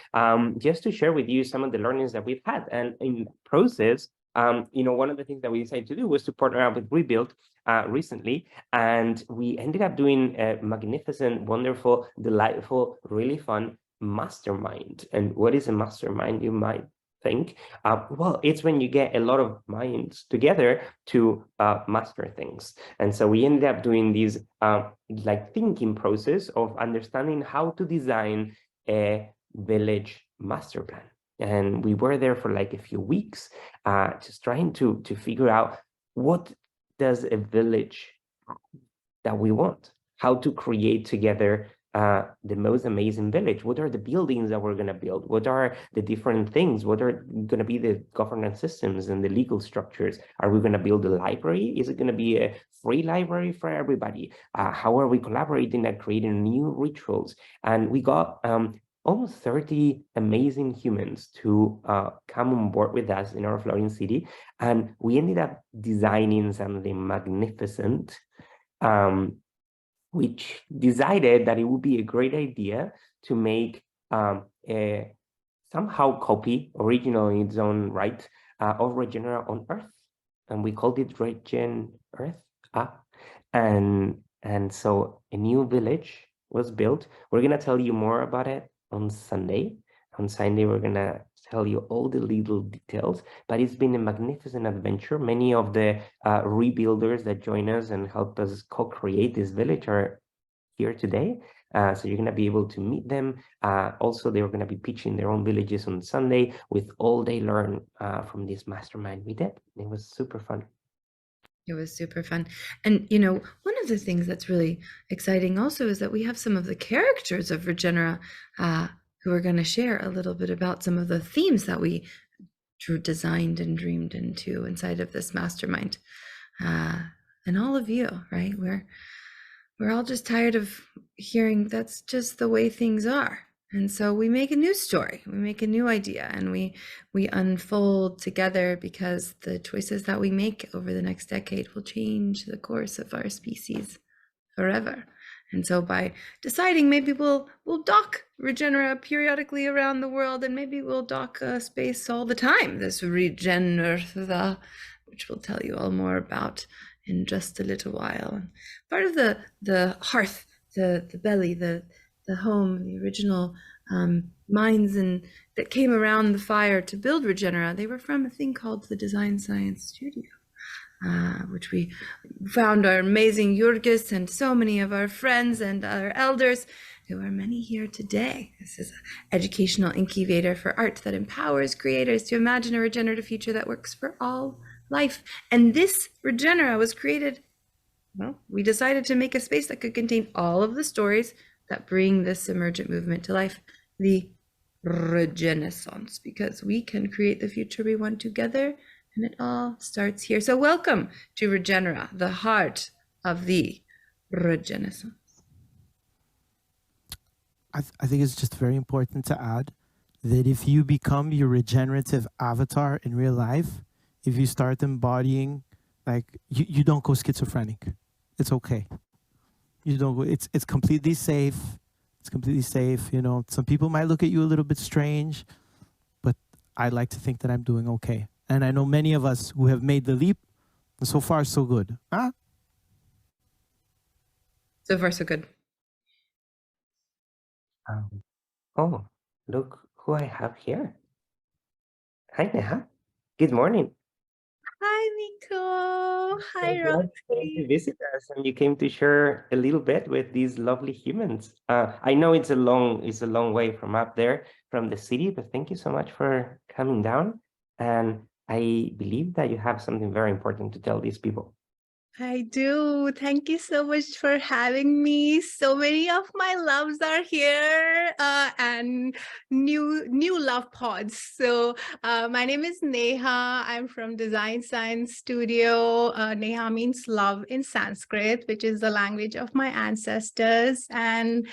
S2: just to share with you some of the learnings that we've had. And in the process, one of the things that we decided to do was to partner up with Rebuild recently, and we ended up doing a magnificent, wonderful, delightful, really fun mastermind. And what is a mastermind, you might think? Well, it's when you get a lot of minds together to master things. And so we ended up doing this like thinking process of understanding how to design a village master plan. And we were there for like a few weeks, just trying to figure out what does a village that we want, how to create together the most amazing village. What are the buildings that we're going to build? What are the different things? What are going to be the governance systems and the legal structures? Are we going to build a library? Is it going to be a free library for everybody? How are we collaborating and creating new rituals? And we got almost 30 amazing humans to come on board with us in our floating city. And we ended up designing something magnificent, which decided that it would be a great idea to make a somehow copy, original in its own right, of Regenera on Earth. And we called it Regen Earth. And so a new village was built. We're going to tell you more about it on Sunday. On Sunday, we're going to tell you all the little details, but it's been a magnificent adventure. Many of the rebuilders that join us and help us co-create this village are here today. So you're going to be able to meet them. Also, they're going to be pitching their own villages on Sunday with all they learn from this mastermind we did. It was super fun.
S9: It was super fun. And, one of the things that's really exciting also is that we have some of the characters of Regenera who are going to share a little bit about some of the themes that we designed and dreamed into inside of this mastermind. And all of you, right? We're all just tired of hearing that's just the way things are. And so we make a new story, we make a new idea, and we unfold together, because the choices that we make over the next decade will change the course of our species forever. And so by deciding maybe we'll dock Regenera periodically around the world, and maybe we'll dock space all the time, this Regen Earth, which we'll tell you all more about in just a little while. Part of the hearth, the belly, the home, the original minds that came around the fire to build Regenera, they were from a thing called the Design Science Studio, which we found our amazing Jurgis and so many of our friends and our elders. There are many here today. This is an educational incubator for art that empowers creators to imagine a regenerative future that works for all life. And this Regenera was created, we decided to make a space that could contain all of the stories that bring this emergent movement to life, the Regenaissance, because we can create the future we want together, and it all starts here. So welcome to Regenera, the heart of the Regenaissance.
S1: I think it's just very important to add that if you become your regenerative avatar in real life, if you start embodying, like, you don't go schizophrenic. It's okay. You don't go, it's completely safe. It's completely safe. Some people might look at you a little bit strange, but I like to think that I'm doing okay. And I know many of us who have made the leap, and so far so good.
S9: So far so good.
S2: Oh, look who I have here. Hi, Neha. Good morning.
S10: Hi, Nico. Hi,
S2: You came to visit us, and you came to share a little bit with these lovely humans. I know it's a long way from up there, from the city, but thank you so much for coming down. And I believe that you have something very important to tell these people.
S10: I do. Thank you so much for having me. So many of my loves are here and new love pods. So my name is Neha. I'm from Design Science Studio. Neha means love in Sanskrit, which is the language of my ancestors. And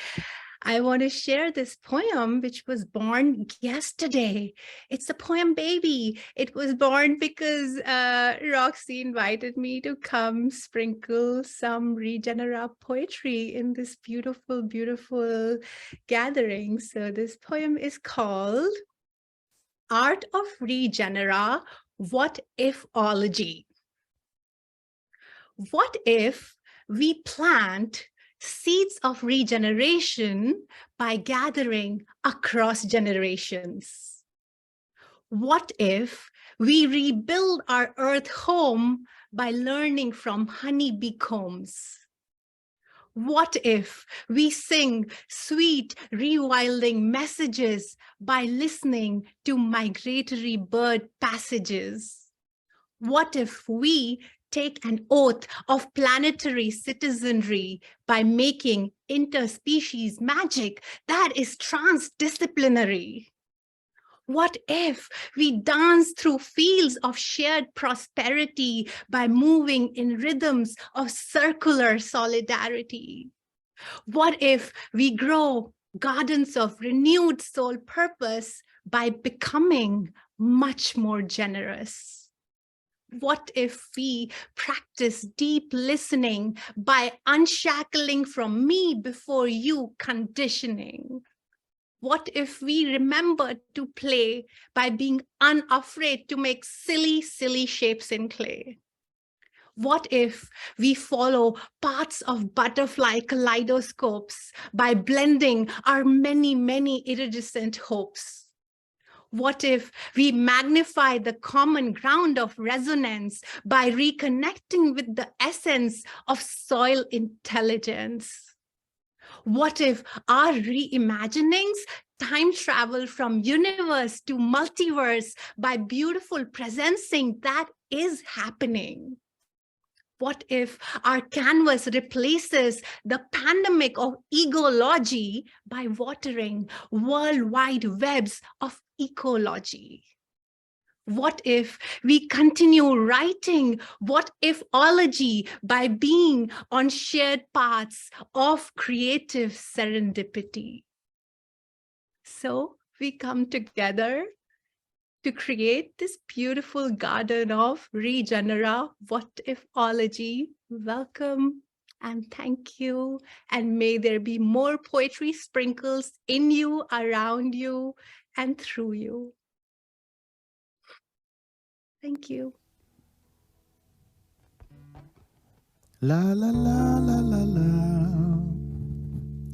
S10: I want to share this poem, which was born yesterday. It's a poem baby. It was born because Roxy invited me to come sprinkle some regenera poetry in this beautiful, beautiful gathering. So this poem is called Art of Regenera, What If-ology. What if we plant seeds of regeneration by gathering across generations? What if we rebuild our earth home by learning from honeybee combs? What if we sing sweet, rewilding messages by listening to migratory bird passages? What if we take an oath of planetary citizenry by making interspecies magic that is transdisciplinary? What if we dance through fields of shared prosperity by moving in rhythms of circular solidarity? What if we grow gardens of renewed soul purpose by becoming much more generous? What if we practice deep listening by unshackling from me before you conditioning? What if we remember to play by being unafraid to make silly, silly shapes in clay? What if we follow paths of butterfly kaleidoscopes by blending our many, many iridescent hopes? What if we magnify the common ground of resonance by reconnecting with the essence of soil intelligence? What if our reimaginings time travel from universe to multiverse by beautiful presencing that is happening? What if our canvas replaces the pandemic of egology by watering worldwide webs of ecology? What if we continue writing what if-ology by being on shared paths of creative serendipity? So we come together to create this beautiful garden of regenera, what if-ology. Welcome and thank you. And may there be more poetry sprinkles in you, around you, and through you. Thank you.
S1: La la la la la la.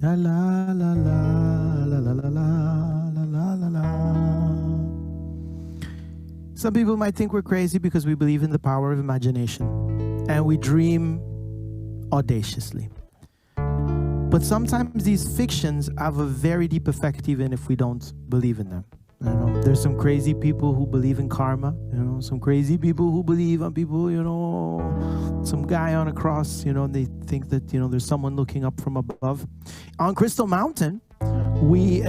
S1: La la la la la la la la la la la. Some people might think we're crazy because we believe in the power of imagination and we dream audaciously. But sometimes these fictions have a very deep effect even if we don't believe in them. You know, there's some crazy people who believe in karma, you know, some crazy people who believe on people, you know, some guy on a cross, you know, and they think that, you know, there's someone looking up from above. On Crystal Mountain, we,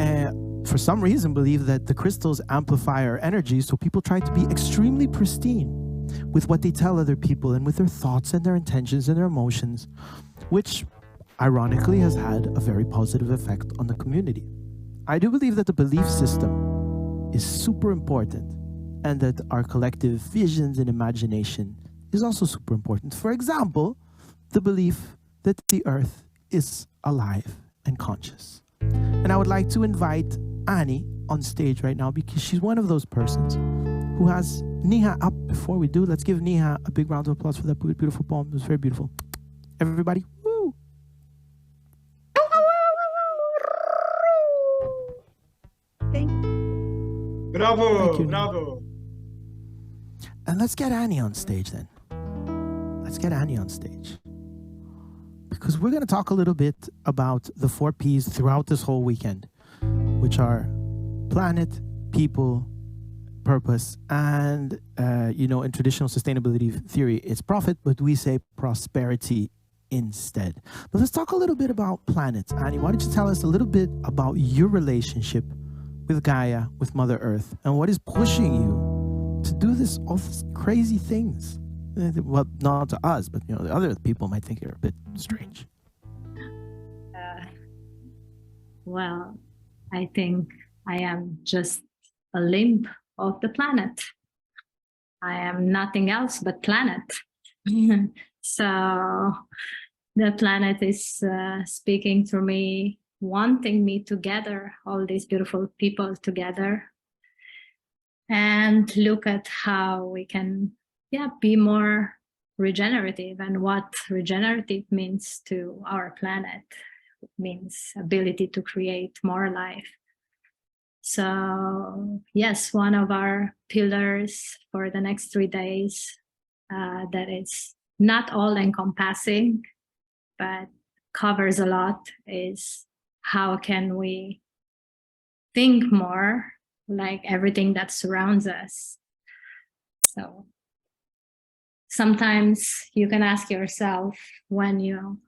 S1: for some reason, believe that the crystals amplify our energy, so people try to be extremely pristine with what they tell other people and with their thoughts and their intentions and their emotions, which ironically has had a very positive effect on the community. I do believe that the belief system is super important and that our collective visions and imagination is also super important. For example, the belief that the earth is alive and conscious. And I would like to invite Annie on stage right now because she's one of those persons who has Neha up. Before we do, let's give Neha a big round of applause for that beautiful poem. It was very beautiful. Everybody, woo!
S11: Bravo,
S1: Thank you.
S11: bravo.
S1: And let's get Annie on stage then. Let's get Annie on stage. Because we're going to talk a little bit about the 4 Ps throughout this whole weekend, which are planet, people, purpose. And, in traditional sustainability theory, it's profit, but we say prosperity instead. But let's talk a little bit about planets. Annie, why don't you tell us a little bit about your relationship with Gaia, with Mother Earth, and what is pushing you to do all these crazy things? Well, not to us, but the other people might think you're a bit strange.
S4: Well, I think I am just a limb of the planet. I am nothing else but planet. So the planet is speaking to me, wanting me to gather all these beautiful people together and look at how we can be more regenerative, and what regenerative means to our planet. It means ability to create more life. So yes, one of our pillars for the next 3 days that is not all encompassing, but covers a lot, is how can we think more like everything that surrounds us. So sometimes you can ask yourself, when you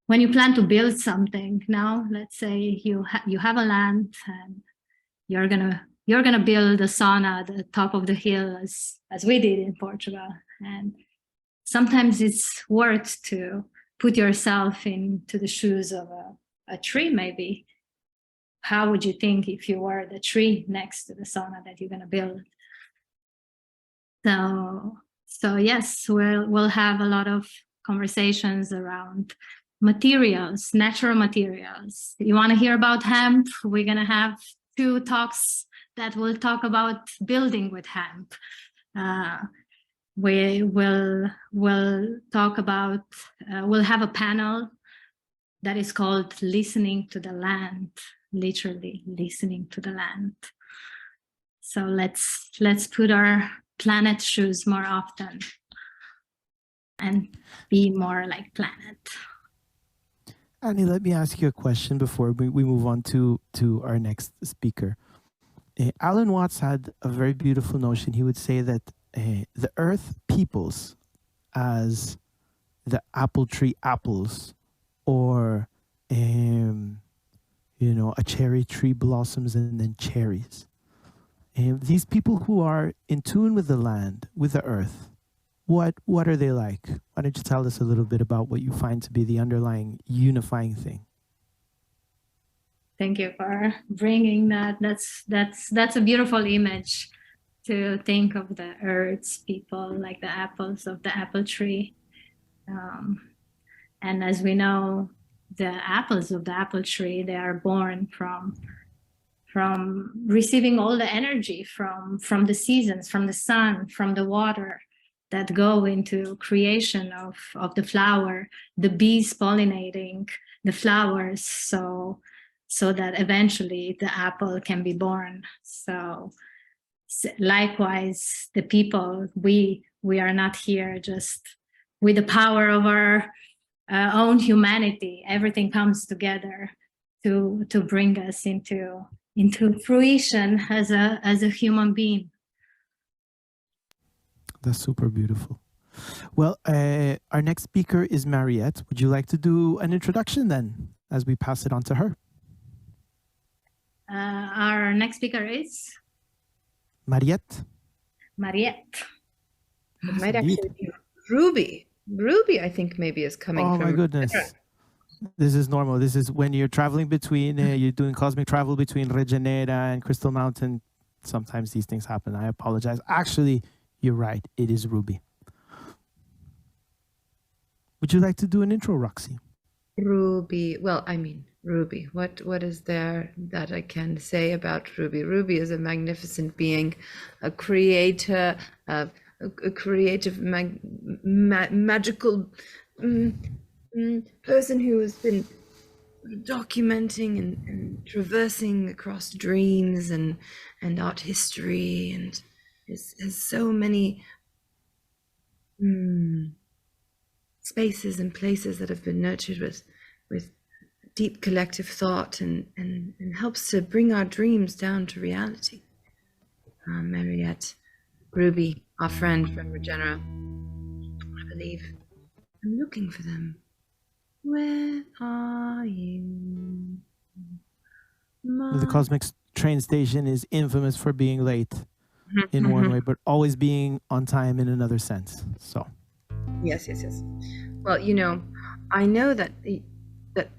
S4: plan to build something, now let's say you have a land and you're gonna build a sauna at the top of the hill, as we did in Portugal. And sometimes it's worth to put yourself into the shoes of a tree. Maybe how would you think if you were the tree next to the sauna that you're gonna build? So yes, we'll have a lot of conversations around materials, natural materials. You want to hear about hemp? We're gonna have 2 talks that will talk about building with hemp. We will talk about, we'll have a panel that is called Listening to the Land, literally listening to the land. So let's put our planet shoes more often and be more like planet.
S1: Annie, let me ask you a question before we move on to our next speaker. Alan Watts had a very beautiful notion. He would say that the earth peoples as the apple tree apples, or a cherry tree blossoms and then cherries. These people who are in tune with the land, with the earth, what are they like? Why don't you tell us a little bit about what you find to be the underlying unifying thing?
S4: Thank you for bringing that. That's a beautiful image, to think of the earth's people like the apples of the apple tree. And as we know, the apples of the apple tree, they are born from receiving all the energy from the seasons, from the sun, from the water, that go into creation of the flower, the bees pollinating the flowers, so that eventually the apple can be born. So likewise, the people, we are not here just with the power of our own humanity. Everything comes together to bring us into fruition as a human being.
S1: That's super beautiful. Well, our next speaker is Mariette. Would you like to do an introduction then, as we pass it on to her?
S4: Our next speaker is
S1: Mariette.
S4: Mariette.
S9: It might actually be Ruby. Ruby, I think, maybe is coming from...
S1: Oh my goodness. This is normal. This is when you're traveling between, you're doing cosmic travel between Regenera and Crystal Mountain. Sometimes these things happen. I apologize. Actually, you're right. It is Ruby. Would you like to do an intro, Roxy?
S9: Ruby. Well, I mean, Ruby. What is there that I can say about Ruby? Ruby is a magnificent being, a creator, a creative, magical person who has been documenting and traversing across dreams and art history, and has so many spaces and places that have been nurtured with deep collective thought, and helps to bring our dreams down to reality. Mariette, Ruby, our friend from Regenera, I believe. I'm looking for them. Where are you?
S1: The cosmic train station is infamous for being late in one way, but always being on time in another sense. So
S9: Yes. Well, you know, I know that that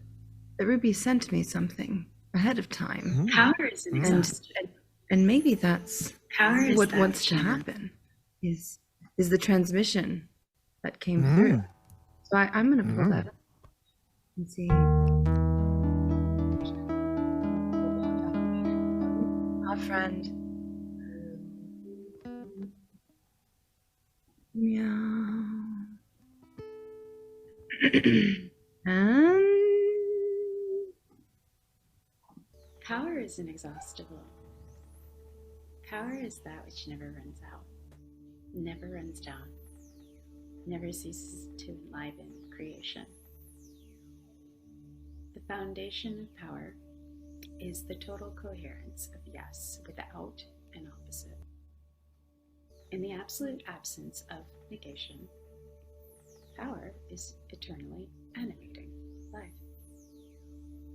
S9: Ruby sent me something ahead of time.
S4: Power is an exhaustion.
S9: And maybe that's
S4: Power is
S9: what
S4: that
S9: wants to
S4: shimmer.
S9: happen is the transmission that came through. So I'm going to pull that up and see. Our friend. Meow. And
S4: Power is inexhaustible. Power is that which never runs out, never runs down, never ceases to enliven creation. The foundation of power is the total coherence of yes without an opposite. In the absolute absence of negation, power is eternally animating life,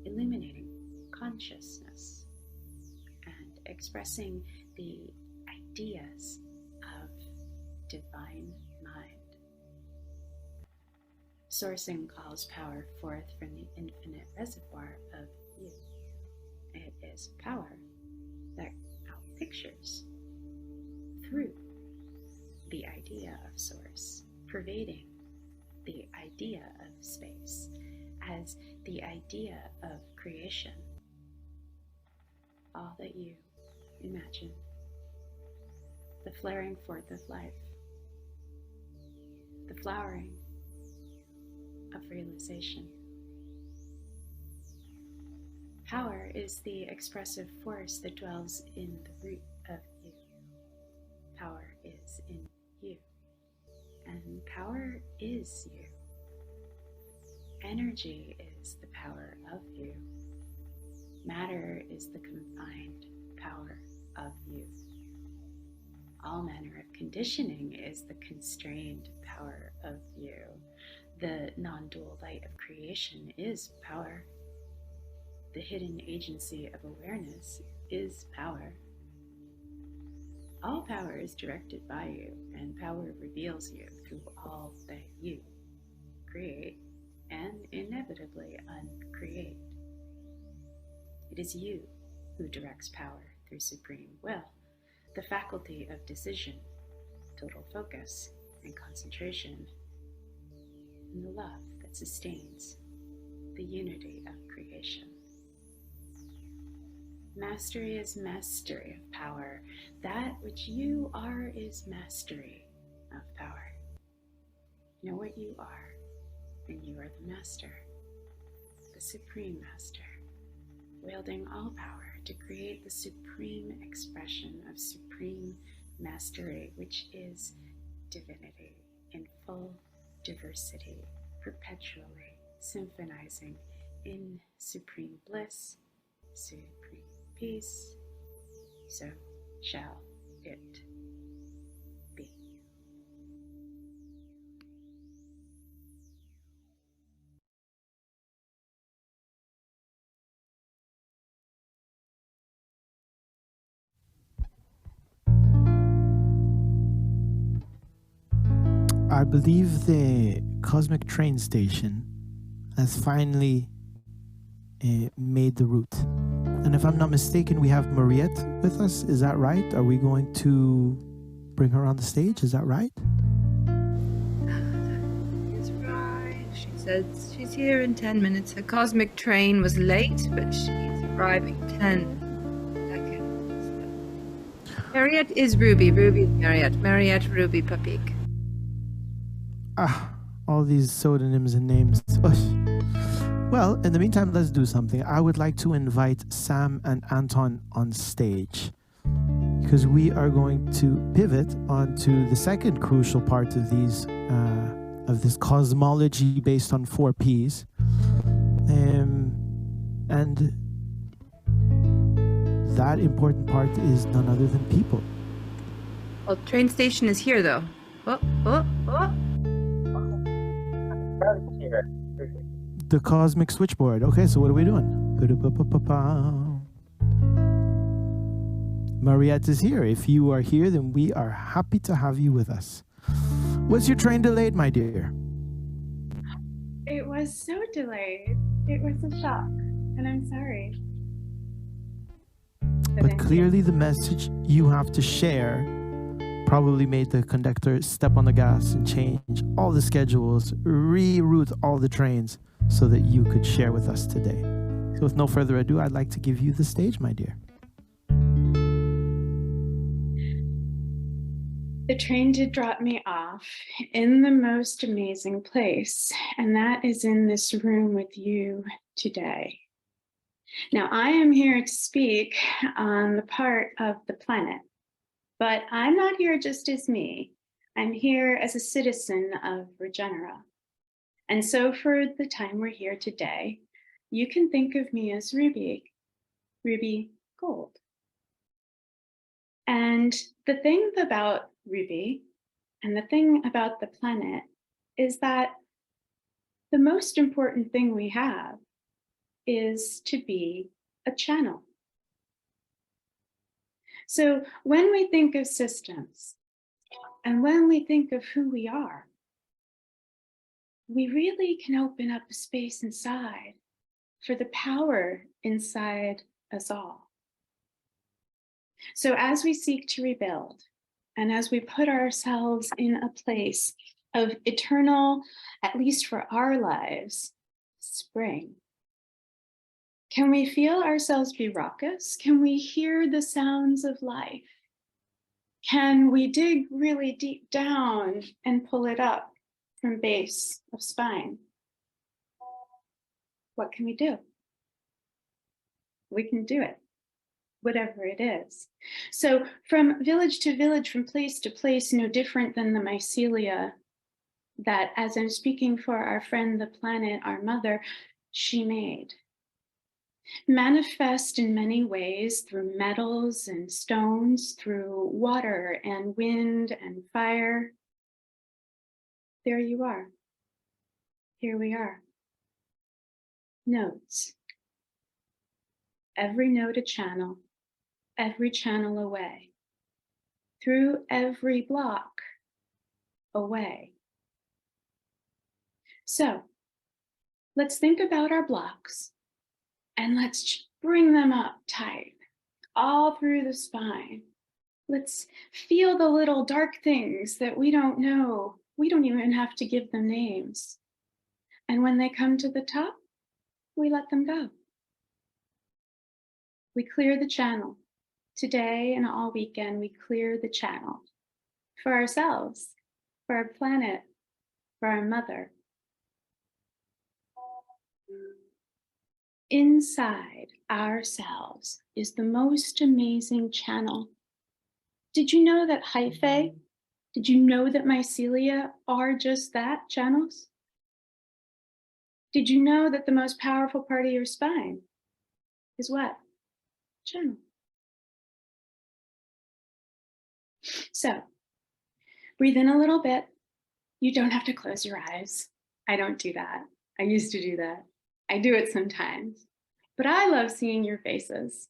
S4: illuminating consciousness, and expressing the ideas of divine mind. Sourcing calls power forth from the infinite reservoir of you. It is power that outpictures through the idea of source, pervading the idea of space as the idea of creation. All that you imagine, the flaring forth of life, the flowering of realization. Power is the expressive force that dwells in the root of you. Power is in you, and power is you. Energy is the power of you. Matter is the confined power of you. All manner of conditioning is the constrained power of you. The non-dual light of creation is power. The hidden agency of awareness is power. All power is directed by you, and power reveals you through all that you create and inevitably uncreate. It is you who directs power through supreme will, the faculty of decision, total focus and concentration, and the love that sustains the unity of creation. Mastery is mastery of power. That which you are is mastery of power. Know what you are, and you are the master, the supreme master, wielding all power to create the supreme expression of supreme mastery, which is divinity in full diversity, perpetually symphonizing in supreme bliss, supreme peace. So shall it be.
S1: I believe the cosmic train station has finally made the route. And if I'm not mistaken, we have Mariette with us. Is that right? Are we going to bring her on the stage? Is that right?
S9: That's right. She said she's here in 10 minutes. Her cosmic train was late, but she's arriving 10 seconds. Mariette is Ruby. Ruby is Mariette. Mariette, Ruby, Papik.
S1: All these pseudonyms and names. Well, in the meantime, let's do something. I would like to invite Sam and Anton on stage because we are going to pivot onto the second crucial part of these of this cosmology based on 4 Ps, and that important part is none other than people.
S9: Well, train station is here though. Oh, oh, oh.
S1: The cosmic switchboard. Okay, so what are we doing? Ba-da-ba-ba-ba-ba. Mariette is here. If you are here, then we are happy to have you with us. Was your train delayed, my dear?
S11: It was so delayed. It was a shock, and I'm sorry.
S1: But clearly the message you have to share probably made the conductor step on the gas and change all the schedules, reroute all the trains so that you could share with us today. So with no further ado, I'd like to give you the stage, my dear.
S11: The train did drop me off in the most amazing place, and that is in this room with you today. Now, I am here to speak on the part of the planet, but I'm not here just as me. I'm here as a citizen of Regenera. And so for the time we're here today, you can think of me as Ruby Gold. And the thing about Ruby and the thing about the planet is that the most important thing we have is to be a channel. So when we think of systems and when we think of who we are, we really can open up a space inside for the power inside us all. So as we seek to rebuild, and as we put ourselves in a place of eternal, at least for our lives, spring, can we feel ourselves be raucous? Can we hear the sounds of life? Can we dig really deep down and pull it up from base of spine? What can we do? We can do it, whatever it is. So from village to village, from place to place, no different than the mycelia that, as I'm speaking for our friend, the planet, our mother, she made. Manifest in many ways through metals and stones, through water and wind and fire. There you are. Here we are. Nodes. Every node a channel, every channel a way. Through every block, a way. So let's think about our blocks and let's bring them up tight, all through the spine. Let's feel the little dark things that we don't know. We don't even have to give them names. And when they come to the top, we let them go. We clear the channel. Today and all weekend, we clear the channel for ourselves, for our planet, for our mother. Inside ourselves is the most amazing channel. Did you know that hyphae, did you know that mycelia are just that, channels? Did you know that the most powerful part of your spine is what? Channel. So breathe in a little bit. You don't have to close your eyes. I don't do that. I used to do that. I do it sometimes, but I love seeing your faces.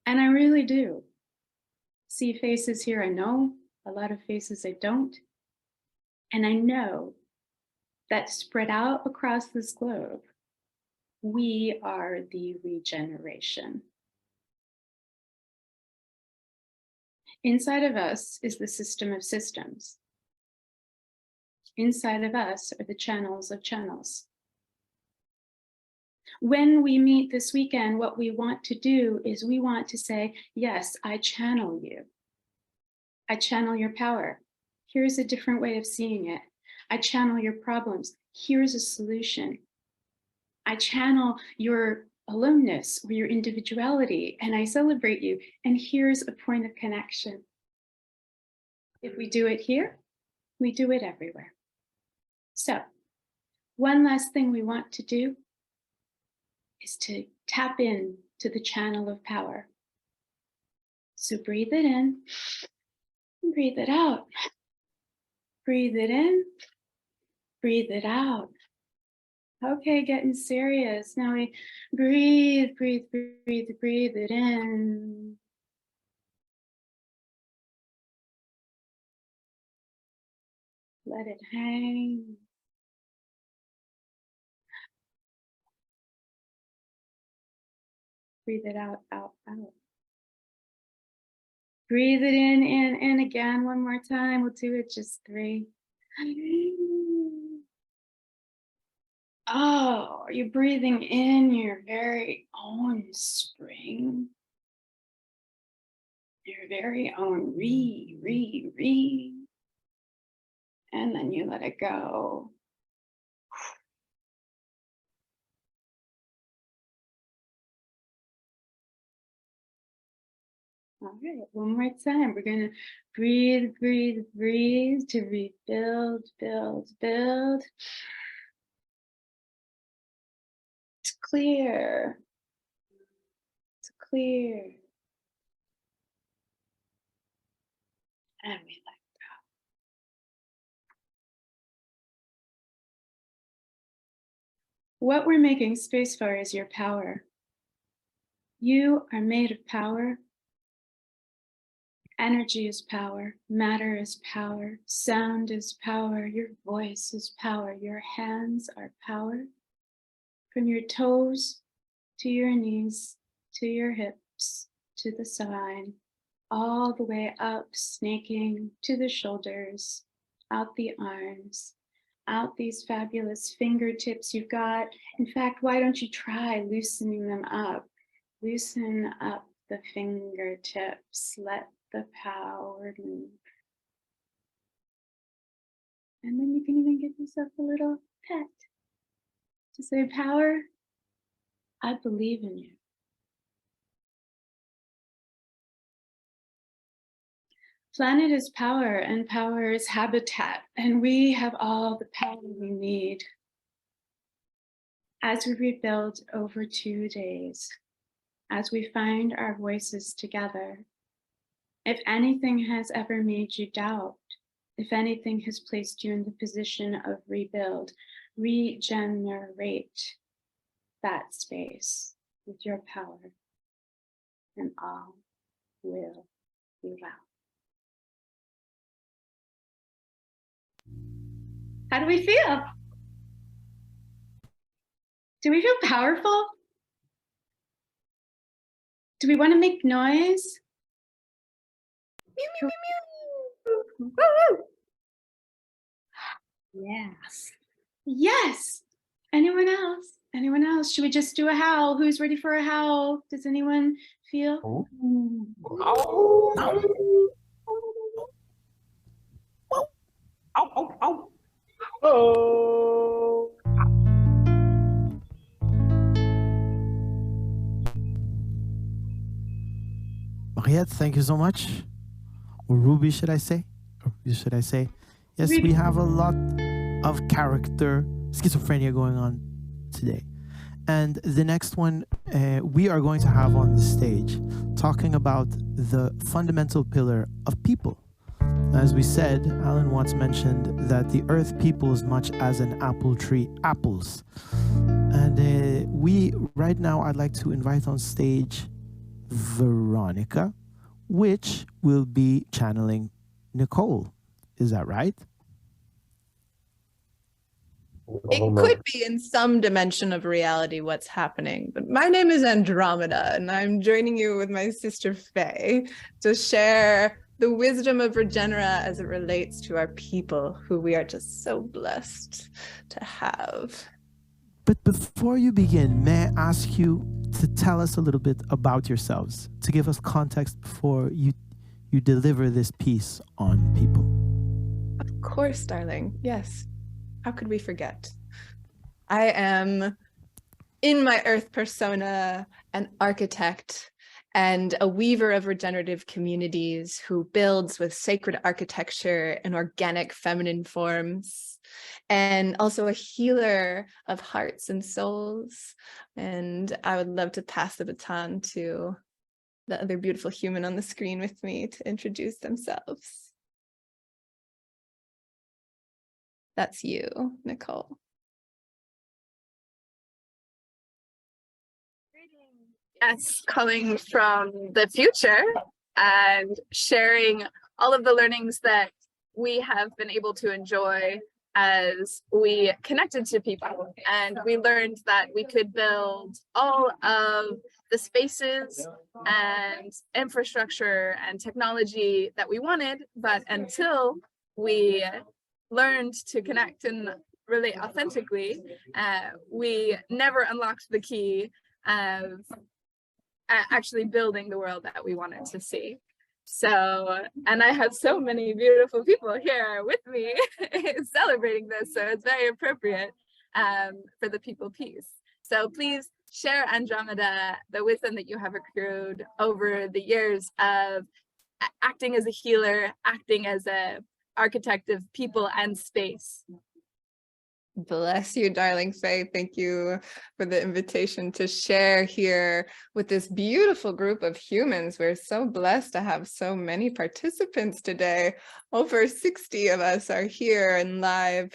S11: And I really do see faces here I know, a lot of faces I don't. And I know that spread out across this globe, we are the regeneration. Inside of us is the system of systems. Inside of us are the channels of channels. When we meet this weekend, what we want to do is we want to say, yes, I channel you. I channel your power. Here's a different way of seeing it. I channel your problems. Here's a solution. I channel your aloneness or your individuality, and I celebrate you. And here's a point of connection. If we do it here, we do it everywhere. So, one last thing we want to do is to tap in to the channel of power. So breathe it in Breathe it out. Breathe it in. Breathe it out. Okay, getting serious. Now we breathe, breathe, breathe, breathe it in. Let it hang. Breathe it out, out, out. Breathe it in again. One more time. We'll do it just 3. Oh, are you breathing in your very own spring? Your very own re. And then you let it go. All right, one more time. We're gonna breathe, breathe, breathe to rebuild, build, build. To clear. To clear. And we let go. What we're making space for is your power. You are made of power. Energy is power, matter is power, sound is power, your voice is power, your hands are power. From your toes to your knees, to your hips, to the side, all the way up, snaking to the shoulders, out the arms, out these fabulous fingertips you've got. In fact, why don't you try loosening them up? Loosen up the fingertips, let the power move. And then you can even give yourself a little pet to say, power, I believe in you. Planet is power and power is habitat, and we have all the power we need as we rebuild over 2 days, as we find our voices together. If anything has ever made you doubt, if anything has placed you in the position of rebuild, regenerate that space with your power, and all will be well. How do we feel? Do we feel powerful? Do we want to make noise?
S9: Mew, mew, mew, mew.
S11: Woo, woo. Yes. Yes. Anyone else? Anyone else? Should we just do a howl? Who's ready for a howl? Does anyone feel?
S1: Mariette, thank you so much. Or Ruby, should I say? Should I say? Yes,
S11: Ruby.
S1: we have a lot of character schizophrenia going on today. And the next one we are going to have on the stage talking about the fundamental pillar of people. As we said, Alan once mentioned that the earth peoples much as an apple tree apples. And right now, I'd like to invite on stage Veronica, which will be channeling Nicole. Is that right?
S12: It could be in some dimension of reality what's happening, but my name is Andromeda, and I'm joining you with my sister Faye to share the wisdom of Regenera as it relates to our people, who we are just so blessed to have.
S1: But before you begin, may I ask you to tell us a little bit about yourselves, to give us context before you deliver this piece on people?
S12: Of course, darling. Yes. How could we forget? I am, in my earth persona, an architect and a weaver of regenerative communities who builds with sacred architecture and organic feminine forms, and also a healer of hearts and souls. And I would love to pass the baton to the other beautiful human on the screen with me to introduce themselves. That's you, Nicole. Yes, calling from the future and sharing all of the learnings that we have been able to enjoy as we connected to people, and we learned that we could build all of the spaces and infrastructure and technology that we wanted, but until we learned to connect and relate authentically, we never unlocked the key of actually building the world that we wanted to see. So, and I have so many beautiful people here with me celebrating this, so it's very appropriate for the people piece. So please share, Andromeda, the wisdom that you have accrued over the years of acting as a healer, acting as an architect of people and space. Bless you, darling Faye. Thank you for the invitation to share here with this beautiful group of humans. We're so blessed to have so many participants today. Over 60 of us are here in live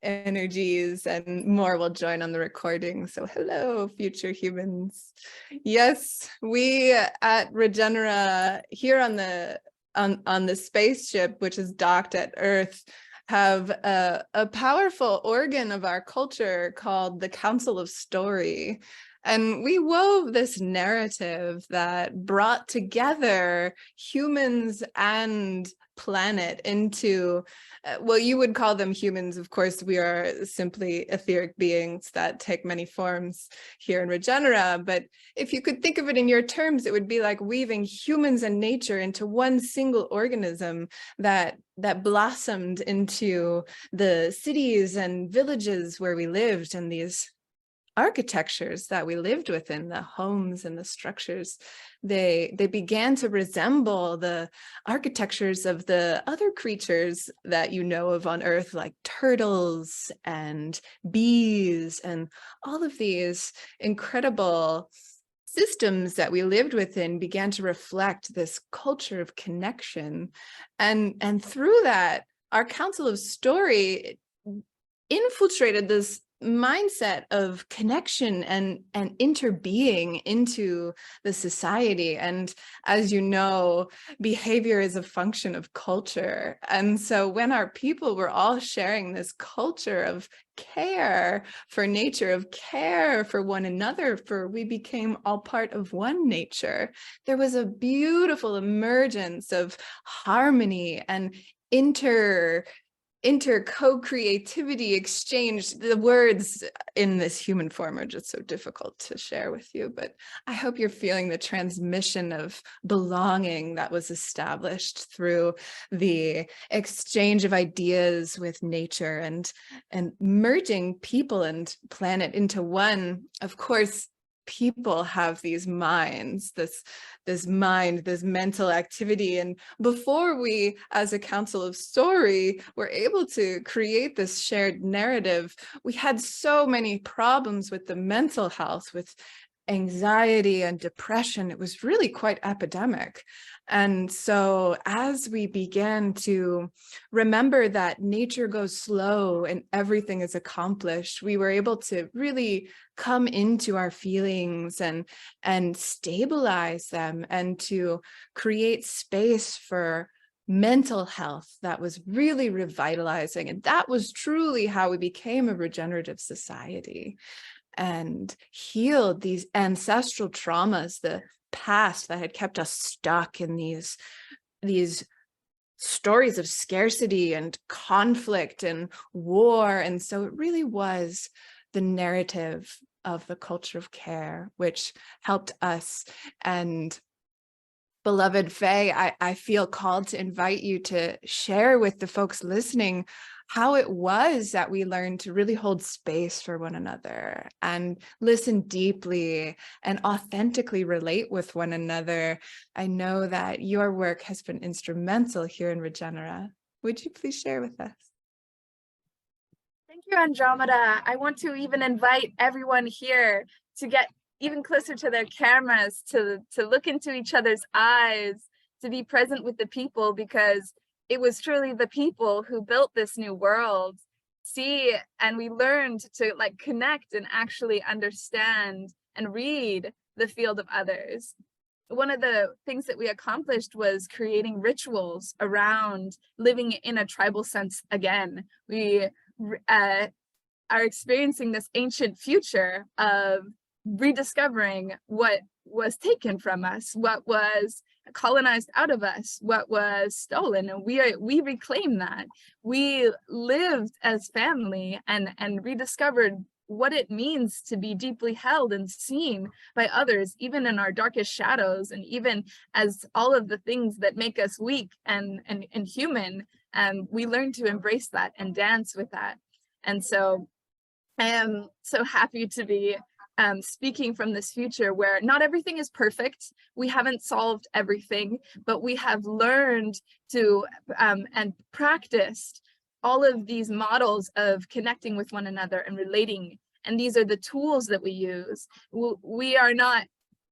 S12: energies, and more will join on the recording. So hello, future humans. Yes, we at Regenera here on the spaceship, which is docked at Earth, have a powerful organ of our culture called the Council of Story. And we wove this narrative that brought together humans and planet into, well, you would call them humans. Of course, we are simply etheric beings that take many forms here in Regenera. But if you could think of it in your terms, it would be like weaving humans and nature into one single organism that blossomed into the cities and villages where we lived, and these architectures that we lived within, the homes and the structures, they began to resemble the architectures of the other creatures that you know of on Earth, like turtles and bees and all of these incredible systems that we lived within began to reflect this culture of connection. And through that, our Council of Story infiltrated this mindset of connection and interbeing into the society. And as you know, behavior is a function of culture. And so when our people were all sharing this culture of care for nature, of care for one another, for we became all part of one nature, there was a beautiful emergence of harmony and co-creativity exchange. The words in this human form are just so difficult to share with you, but I hope you're feeling the transmission of belonging that was established through the exchange of ideas with nature and merging people and planet into one. Of course, people have these minds, this mental activity. And before we, as a Council of Story, were able to create this shared narrative, we had so many problems with the mental health, with anxiety and depression. It was really quite epidemic. And so as we began to remember that nature goes slow and everything is accomplished, we were able to really come into our feelings and stabilize them, and to create space for mental health that was really revitalizing. And that was truly how we became a regenerative society and healed these ancestral traumas, the past that had kept us stuck in these stories of scarcity and conflict and war. And so it really was the narrative of the culture of care which helped us. And beloved Faye, I feel called to invite you to share with the folks listening how it was that we learned to really hold space for one another and listen deeply and authentically relate with one another. I know that your work has been instrumental here in Regenera. Would you please share with us? Thank you, Andromeda. I want to even invite everyone here to get even closer to their cameras, to look into each other's eyes, to be present with the people, because it was truly the people who built this new world. see and we learned to like connect and actually understand and read the field of others. One of the things that we accomplished was creating rituals around living in a tribal sense again. We are experiencing this ancient future of rediscovering what was taken from us, what was colonized out of us, what was stolen, and we reclaim that. We lived as family and rediscovered what it means to be deeply held and seen by others, even in our darkest shadows, and even as all of the things that make us weak and human. We learn to embrace that and dance with that. And so I am so happy to be speaking from this future where not everything is perfect. We haven't solved everything, but we have learned to and practiced all of these models of connecting with one another and relating. And these are the tools that we use. We are not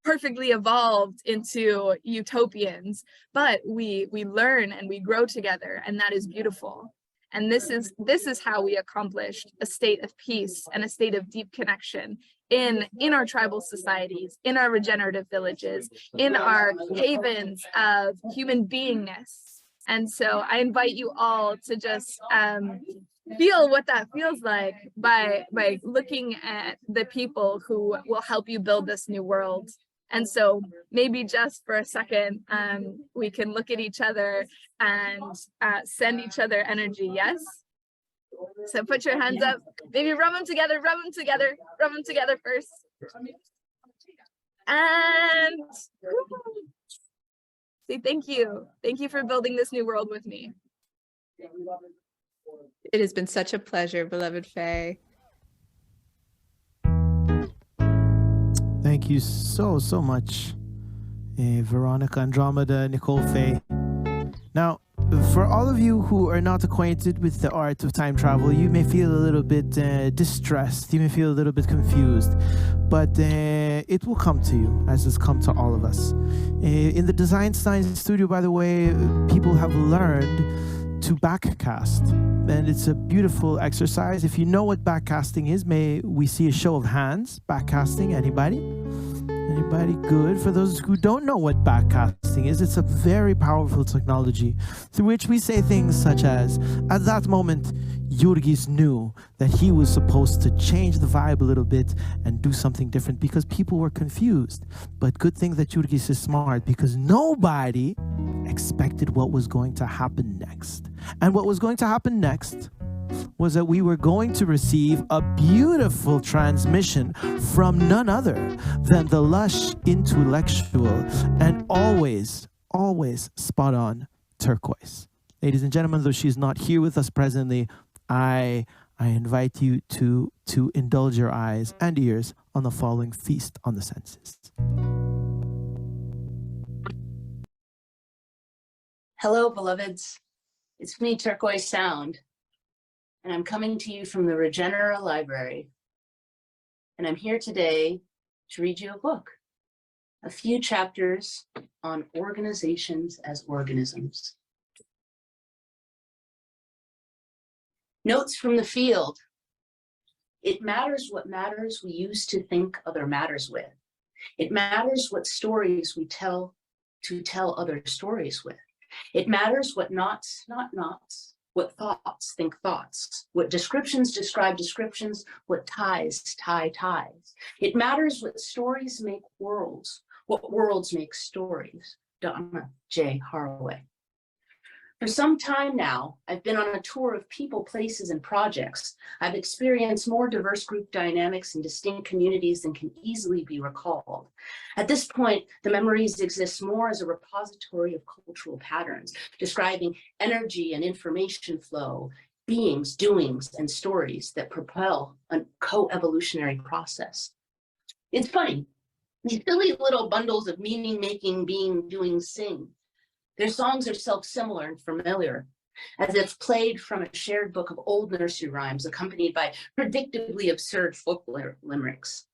S12: perfectly evolved into utopians, but we learn and we grow together, and that is beautiful. And this is how we accomplished a state of peace and a state of deep connection in our tribal societies, in our regenerative villages, in our havens of human beingness. And so I invite you all to just feel what that feels like by looking at the people who will help you build this new world. And so maybe just for a second, we can look at each other and send each other energy, yes? So put your hands up, maybe rub them together first. And say thank you. Thank you for building this new world with me. It has been such a pleasure, beloved Faye.
S1: Thank you so much, Veronica, Andromeda, Nicole, Faye. Now, for all of you who are not acquainted with the art of time travel, you may feel a little bit distressed, you may feel a little bit confused, but it will come to you as it's come to all of us. In the Design Science Studio, by the way, people have learned to backcast, and it's a beautiful exercise. If you know what backcasting is, may we see a show of hands? Backcasting, anybody? Anybody? Good. For those who don't know what backcasting is, it's a very powerful technology through which we say things such as, at that moment, Jurgis knew that he was supposed to change the vibe a little bit and do something different because people were confused. But good thing that Jurgis is smart, because nobody expected what was going to happen next. And what was going to happen next was that we were going to receive a beautiful transmission from none other than the lush, intellectual, and always spot on Turquoise. Ladies and gentlemen, though she's not here with us presently, I invite you to indulge your eyes and ears on the following feast on the senses.
S13: Hello, beloveds. It's me, Turquoise Sound, and I'm coming to you from the Regenera Library. And I'm here today to read you a book, a few chapters on organizations as organisms. Notes from the field. It matters what matters we used to think other matters with. It matters what stories we tell to tell other stories with. It matters what knots, not knots, what thoughts think thoughts, what descriptions describe descriptions, what ties tie ties. It matters what stories make worlds, what worlds make stories. Donna J. Haraway. For some time now, I've been on a tour of people, places, and projects. I've experienced more diverse group dynamics and distinct communities than can easily be recalled. At this point, the memories exist more as a repository of cultural patterns, describing energy and information flow, beings, doings, and stories that propel a co-evolutionary process. It's funny, these silly little bundles of meaning-making, being, doing, sing. Their songs are self-similar and familiar, as if played from a shared book of old nursery rhymes accompanied by predictably absurd folk limericks.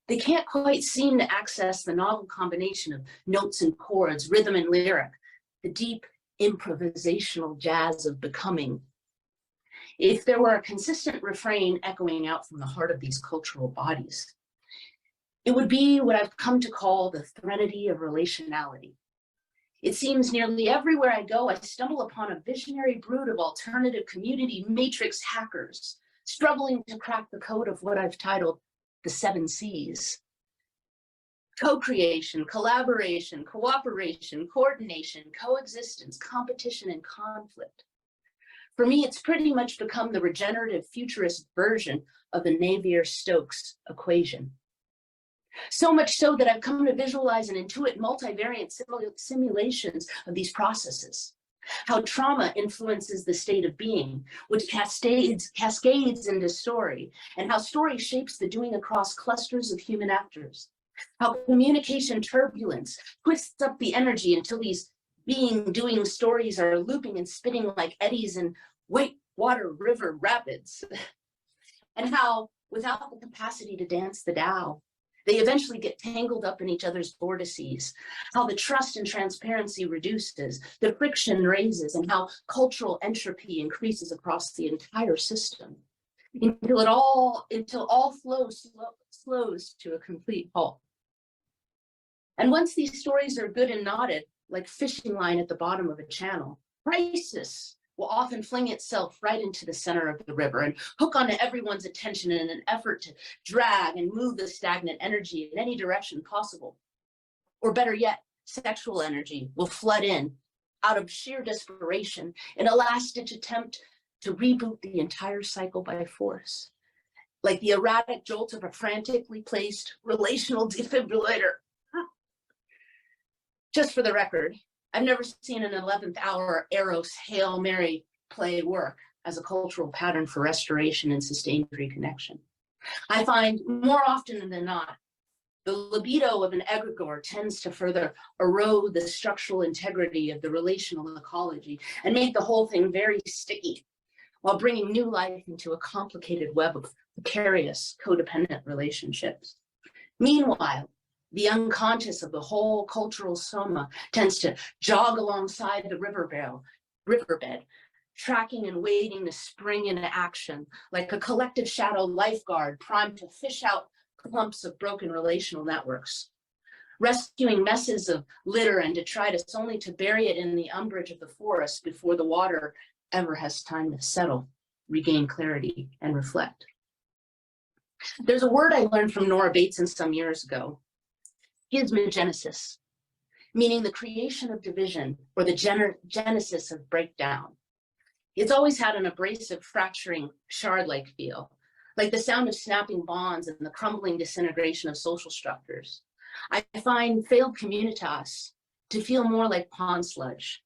S13: They can't quite seem to access the novel combination of notes and chords, rhythm and lyric, the deep improvisational jazz of becoming. if there were a consistent refrain echoing out from the heart of these cultural bodies, it would be what I've come to call the threnody of relationality. It seems nearly everywhere I go, I stumble upon a visionary brood of alternative community matrix hackers, struggling to crack the code of what I've titled the 7 C's. Co-creation, collaboration, cooperation, coordination, coexistence, competition, and conflict. For me, it's pretty much become the regenerative futurist version of the Navier-Stokes equation. So much so that I've come to visualize and intuit multivariate simulations of these processes. How trauma influences the state of being, which cascades into story, and how story shapes the doing across clusters of human actors. How communication turbulence twists up the energy until these doing stories are looping and spinning like eddies in whitewater river rapids. And how, without the capacity to dance the Tao, they eventually get tangled up in each other's vortices, how the trust and transparency reduces, the friction raises, and how cultural entropy increases across the entire system until all flow slows to a complete halt. And once these stories are good and knotted, like fishing line at the bottom of a channel, crisis will often fling itself right into the center of the river and hook onto everyone's attention in an effort to drag and move the stagnant energy in any direction possible. Or better yet, sexual energy will flood in out of sheer desperation in a last-ditch attempt to reboot the entire cycle by force, like the erratic jolt of a frantically placed relational defibrillator. Just for the record, I've never seen an 11th hour Eros Hail Mary play work as a cultural pattern for restoration and sustained reconnection. I find more often than not, the libido of an egregore tends to further erode the structural integrity of the relational ecology and make the whole thing very sticky, while bringing new life into a complicated web of precarious codependent relationships. Meanwhile, the unconscious of the whole cultural soma tends to jog alongside the riverbed, tracking and waiting to spring into action like a collective shadow lifeguard primed to fish out clumps of broken relational networks, rescuing messes of litter and detritus only to bury it in the umbrage of the forest before the water ever has time to settle, regain clarity, and reflect. There's a word I learned from Nora Bateson some years ago, schismogenesis, meaning the creation of division or the genesis of breakdown. It's always had an abrasive, fracturing, shard-like feel, like the sound of snapping bonds and the crumbling disintegration of social structures. I find failed communitas to feel more like pond sludge,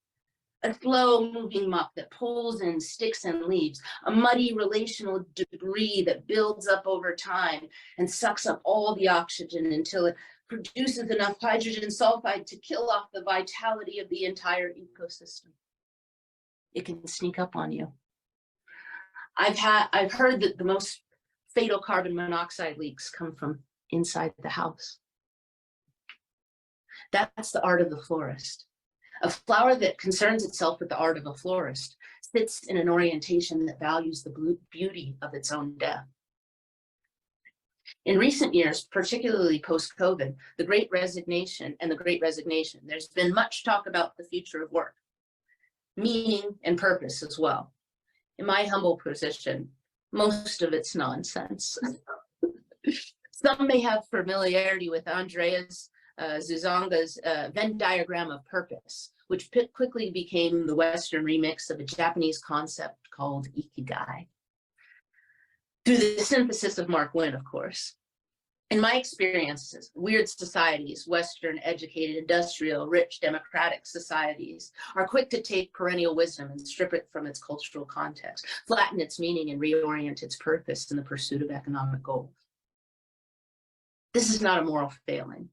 S13: a slow-moving muck that pulls in sticks and leaves, a muddy relational debris that builds up over time and sucks up all the oxygen until it produces enough hydrogen sulfide to kill off the vitality of the entire ecosystem. It can sneak up on you. I've heard that the most fatal carbon monoxide leaks come from inside the house. That's the art of the florist. A flower that concerns itself with the art of a florist sits in an orientation that values the beauty of its own death. In recent years, particularly post-COVID, the Great Resignation, there's been much talk about the future of work, meaning and purpose as well. In my humble position, most of it's nonsense. Some may have familiarity with Andreas Zuzanga's Venn diagram of purpose, which quickly became the Western remix of a Japanese concept called Ikigai, through the synthesis of Mark Wynn, of course. In my experiences, weird societies, Western, educated, industrial, rich, democratic societies, are quick to take perennial wisdom and strip it from its cultural context, flatten its meaning, and reorient its purpose in the pursuit of economic goals. This is not a moral failing,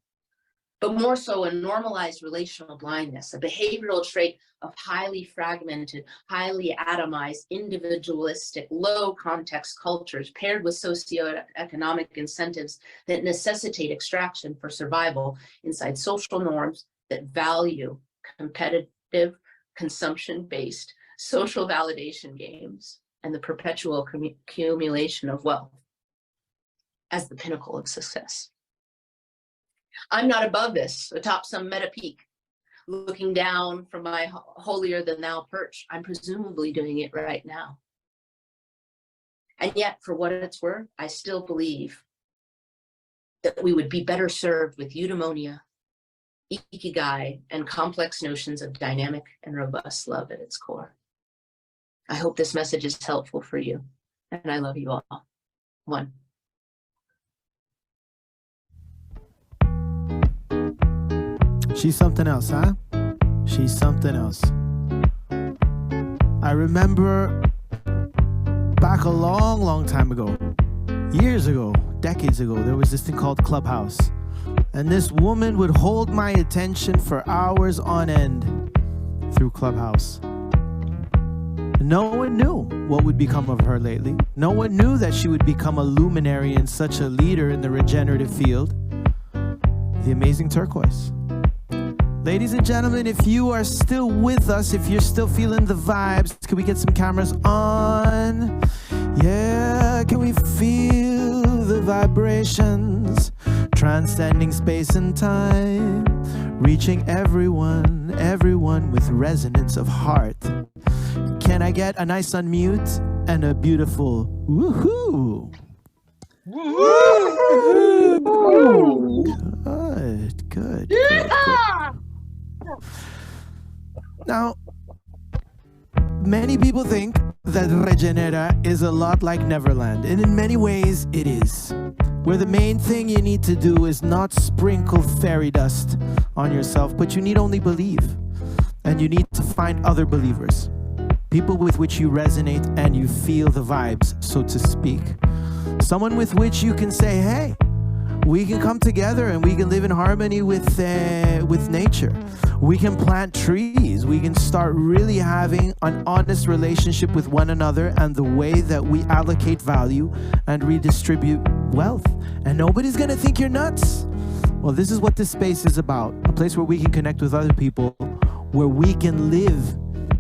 S13: but more so a normalized relational blindness, a behavioral trait of highly fragmented, highly atomized, individualistic, low context cultures paired with socioeconomic incentives that necessitate extraction for survival inside social norms that value competitive, consumption-based social validation games and the perpetual accumulation of wealth as the pinnacle of success. I'm not above this, atop some meta peak, looking down from my holier than thou perch. I'm presumably doing it right now. And yet, for what it's worth, I still believe that we would be better served with eudaimonia, ikigai, and complex notions of dynamic and robust love at its core. I hope this message is helpful for you, and I love you all. One.
S1: She's something else, huh? She's something else. I remember back a long, long time ago, years ago, decades ago, there was this thing called Clubhouse. And this woman would hold my attention for hours on end through Clubhouse. No one knew what would become of her lately. No one knew that she would become a luminary and such a leader in the regenerative field. The amazing Turquoise. Ladies and gentlemen, if you are still with us, if you're still feeling the vibes, can we get some cameras on? Yeah, can we feel the vibrations? Transcending space and time, reaching everyone, everyone with resonance of heart. Can I get a nice unmute and a beautiful woohoo? Woohoo! Good, good, good. Now, many people think that Regenera is a lot like Neverland, and in many ways it is. Where the main thing you need to do is not sprinkle fairy dust on yourself, but you need only believe. And you need to find other believers, people with which you resonate and you feel the vibes, so to speak. Someone with which you can say, hey, we can come together and we can live in harmony with nature. We can plant trees. We can start really having an honest relationship with one another and the way that we allocate value and redistribute wealth. And nobody's gonna think you're nuts. Well, this is what this space is about. A place where we can connect with other people, where we can live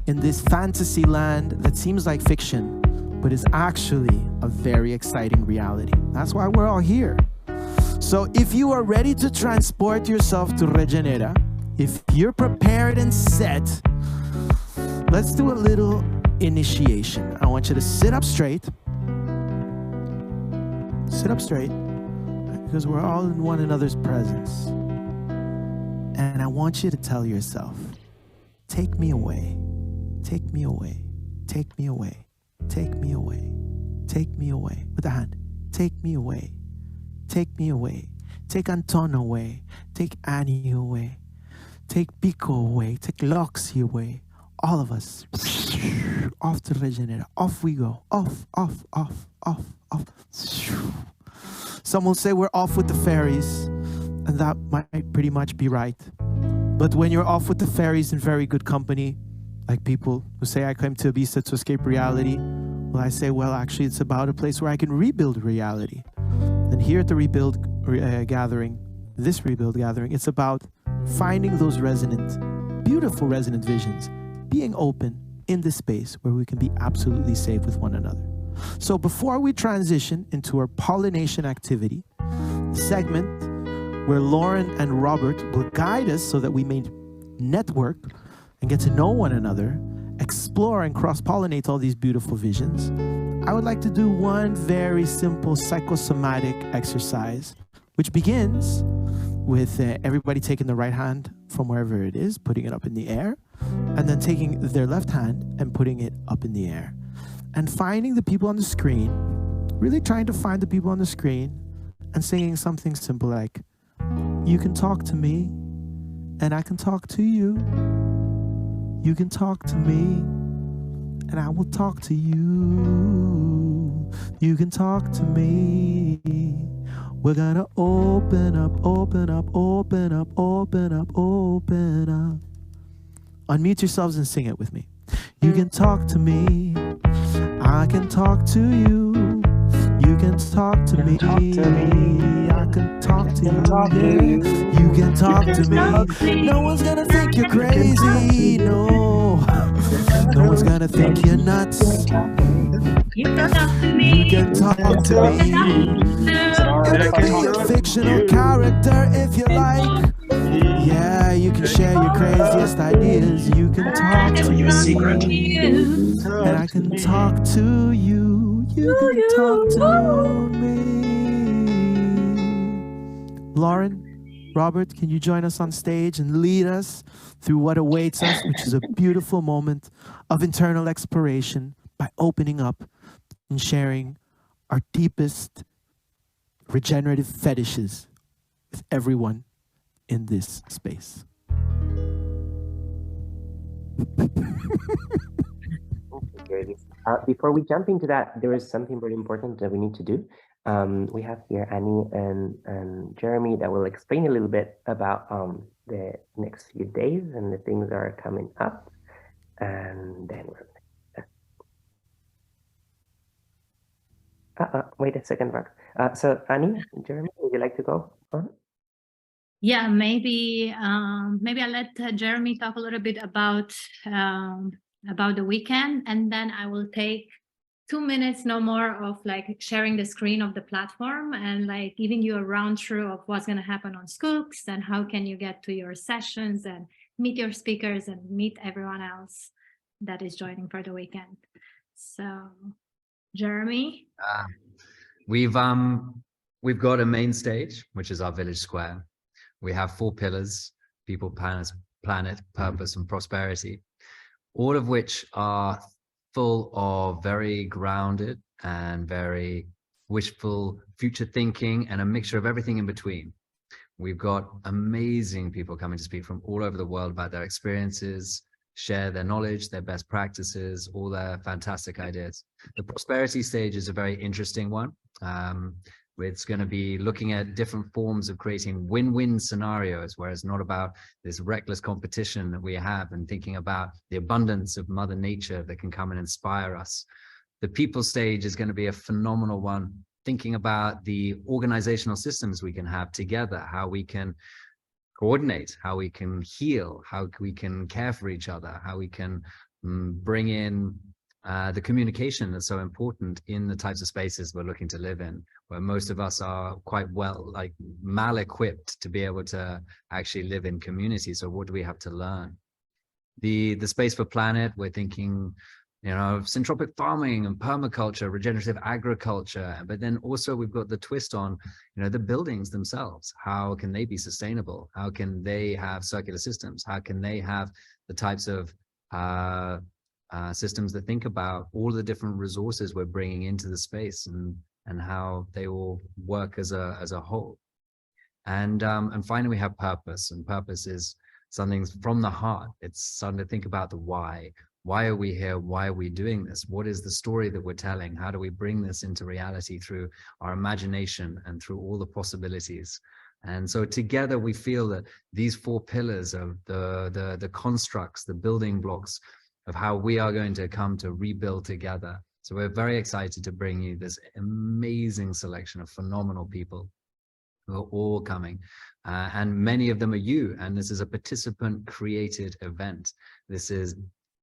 S1: in this fantasy land that seems like fiction, but is actually a very exciting reality. That's why we're all here. So if you are ready to transport yourself to Regenera, if you're prepared and set, let's do a little initiation. I want you to sit up straight. Sit up straight, because we're all in one another's presence. And I want you to tell yourself, take me away, take me away, take me away, take me away, take me away. With the hand, take me away, take me away. Take Anton away, take Annie away, take Pico away, take Loxy away. All of us, off to Regenera, off we go, off, off, off, off, off. Some will say we're off with the fairies, and that might pretty much be right. But when you're off with the fairies in very good company, like people who say I came to Ibiza to escape reality, well, I say, well, actually, it's about a place where I can rebuild reality. And here at the Rebuild Gathering, this Rebuild Gathering, it's about finding those resonant, beautiful resonant visions, being open in this space where we can be absolutely safe with one another. So before we transition into our pollination activity, segment where Lauren and Robert will guide us so that we may network and get to know one another, explore and cross-pollinate all these beautiful visions, I would like to do one very simple psychosomatic exercise, which begins with everybody taking the right hand from wherever it is, putting it up in the air, and then taking their left hand and putting it up in the air. And finding the people on the screen, really trying to find the people on the screen and saying something simple like, you can talk to me and I can talk to you. You can talk to me and I will talk to you. You can talk to me. We're gonna open up, open up, open up, open up, open up. Unmute yourselves and sing it with me. You can talk to me. I can talk to you. You can talk to me. I can talk to you. You can talk to me. No one's gonna think you're crazy. No. No one's gonna think you're nuts. can talk to me. You can be a fictional character if you like. Yeah, you can share your craziest ideas. You can talk to me, and I can talk to you. You can talk to me. Lauren, Robert, can you join us on stage and lead us through what awaits us, which is a beautiful moment of internal exploration by opening up and sharing our deepest regenerative fetishes with everyone in this space.
S2: Before we jump into that, there is something very important that we need to do. We have here Annie and Jeremy that will explain a little bit about the next few days and the things that are coming up. And then we're wait a second, Rox. So Annie, Jeremy, would you like to go on?
S4: Yeah, maybe I'll let Jeremy talk a little bit about the weekend, and then I will take 2 minutes, no more, of like sharing the screen of the platform and like giving you a round through of what's going to happen on Skooks and how can you get to your sessions and meet your speakers and meet everyone else that is joining for the weekend. So, Jeremy?
S6: We've got a main stage, which is our village square. We have 4 pillars: people, planet, purpose, and prosperity, all of which are full of very grounded and very wishful future thinking and a mixture of everything in between. We've got amazing people coming to speak from all over the world about their experiences, share their knowledge, their best practices, all their fantastic ideas. The prosperity stage is a very interesting one. It's going to be looking at different forms of creating win-win scenarios, where it's not about this reckless competition that we have and thinking about the abundance of Mother Nature that can come and inspire us. The people stage is going to be a phenomenal one, thinking about the organizational systems we can have together, how we can coordinate, how we can heal, how we can care for each other, how we can bring in the communication that's so important in the types of spaces we're looking to live in, where most of us are quite mal-equipped to be able to actually live in community. So what do we have to learn? The space for planet, we're thinking, syntropic farming and permaculture, regenerative agriculture, but then also we've got the twist on, the buildings themselves. How can they be sustainable? How can they have circular systems? How can they have the types of systems that think about all the different resources we're bringing into the space and how they all work as a whole. And finally, we have purpose, and purpose is something from the heart. It's starting to think about the why. Why are we here? Why are we doing this? What is the story that we're telling? How do we bring this into reality through our imagination and through all the possibilities? And so together we feel that these 4 pillars of the constructs, the building blocks of how we are going to come to rebuild together. So we're very excited to bring you this amazing selection of phenomenal people who are all coming. And many of them are you. And this is a participant created event. This is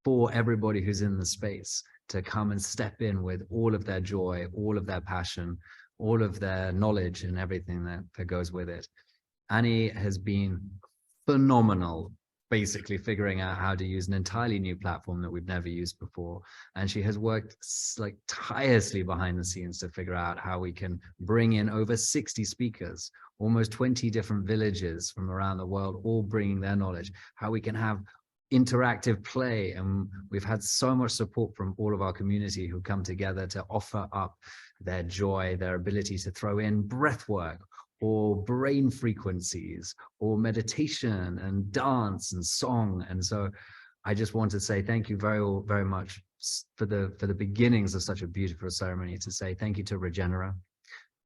S6: for everybody who's in the space to come and step in with all of their joy, all of their passion, all of their knowledge and everything that goes with it. Annie has been phenomenal, basically figuring out how to use an entirely new platform that we've never used before. And she has worked like tirelessly behind the scenes to figure out how we can bring in over 60 speakers, almost 20 different villages from around the world, all bringing their knowledge, how we can have interactive play. And we've had so much support from all of our community who come together to offer up their joy, their ability to throw in breath work or brain frequencies or meditation and dance and song. And so I just want to say thank you very, very much for the beginnings of such a beautiful ceremony, to say thank you to Regenera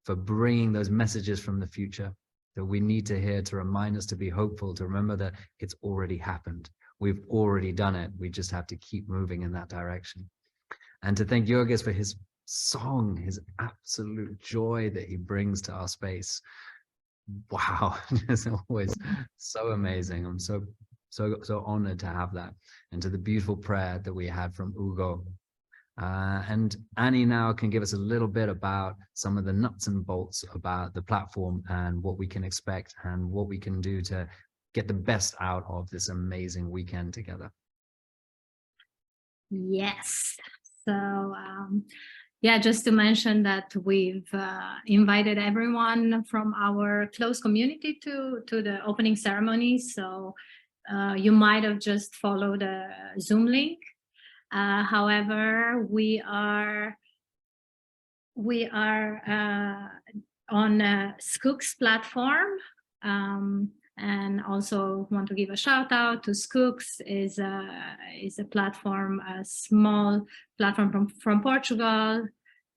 S6: for bringing those messages from the future that we need to hear, to remind us to be hopeful, to remember that it's already happened. We've already done it. We just have to keep moving in that direction. And to thank Jorgis for his song, his absolute joy that he brings to our space. Wow, it's always so amazing. I'm so honored to have that. And to the beautiful prayer that we had from Hugo And Annie now can give us a little bit about some of the nuts and bolts about the platform and what we can expect and what we can do to get the best out of this amazing weekend together.
S4: Yes. So yeah, just to mention that we've invited everyone from our close community to the opening ceremony. So you might have just followed a Zoom link. However, we are on Skook's platform, and also want to give a shout out to Skook's. Is a platform, a small platform from Portugal.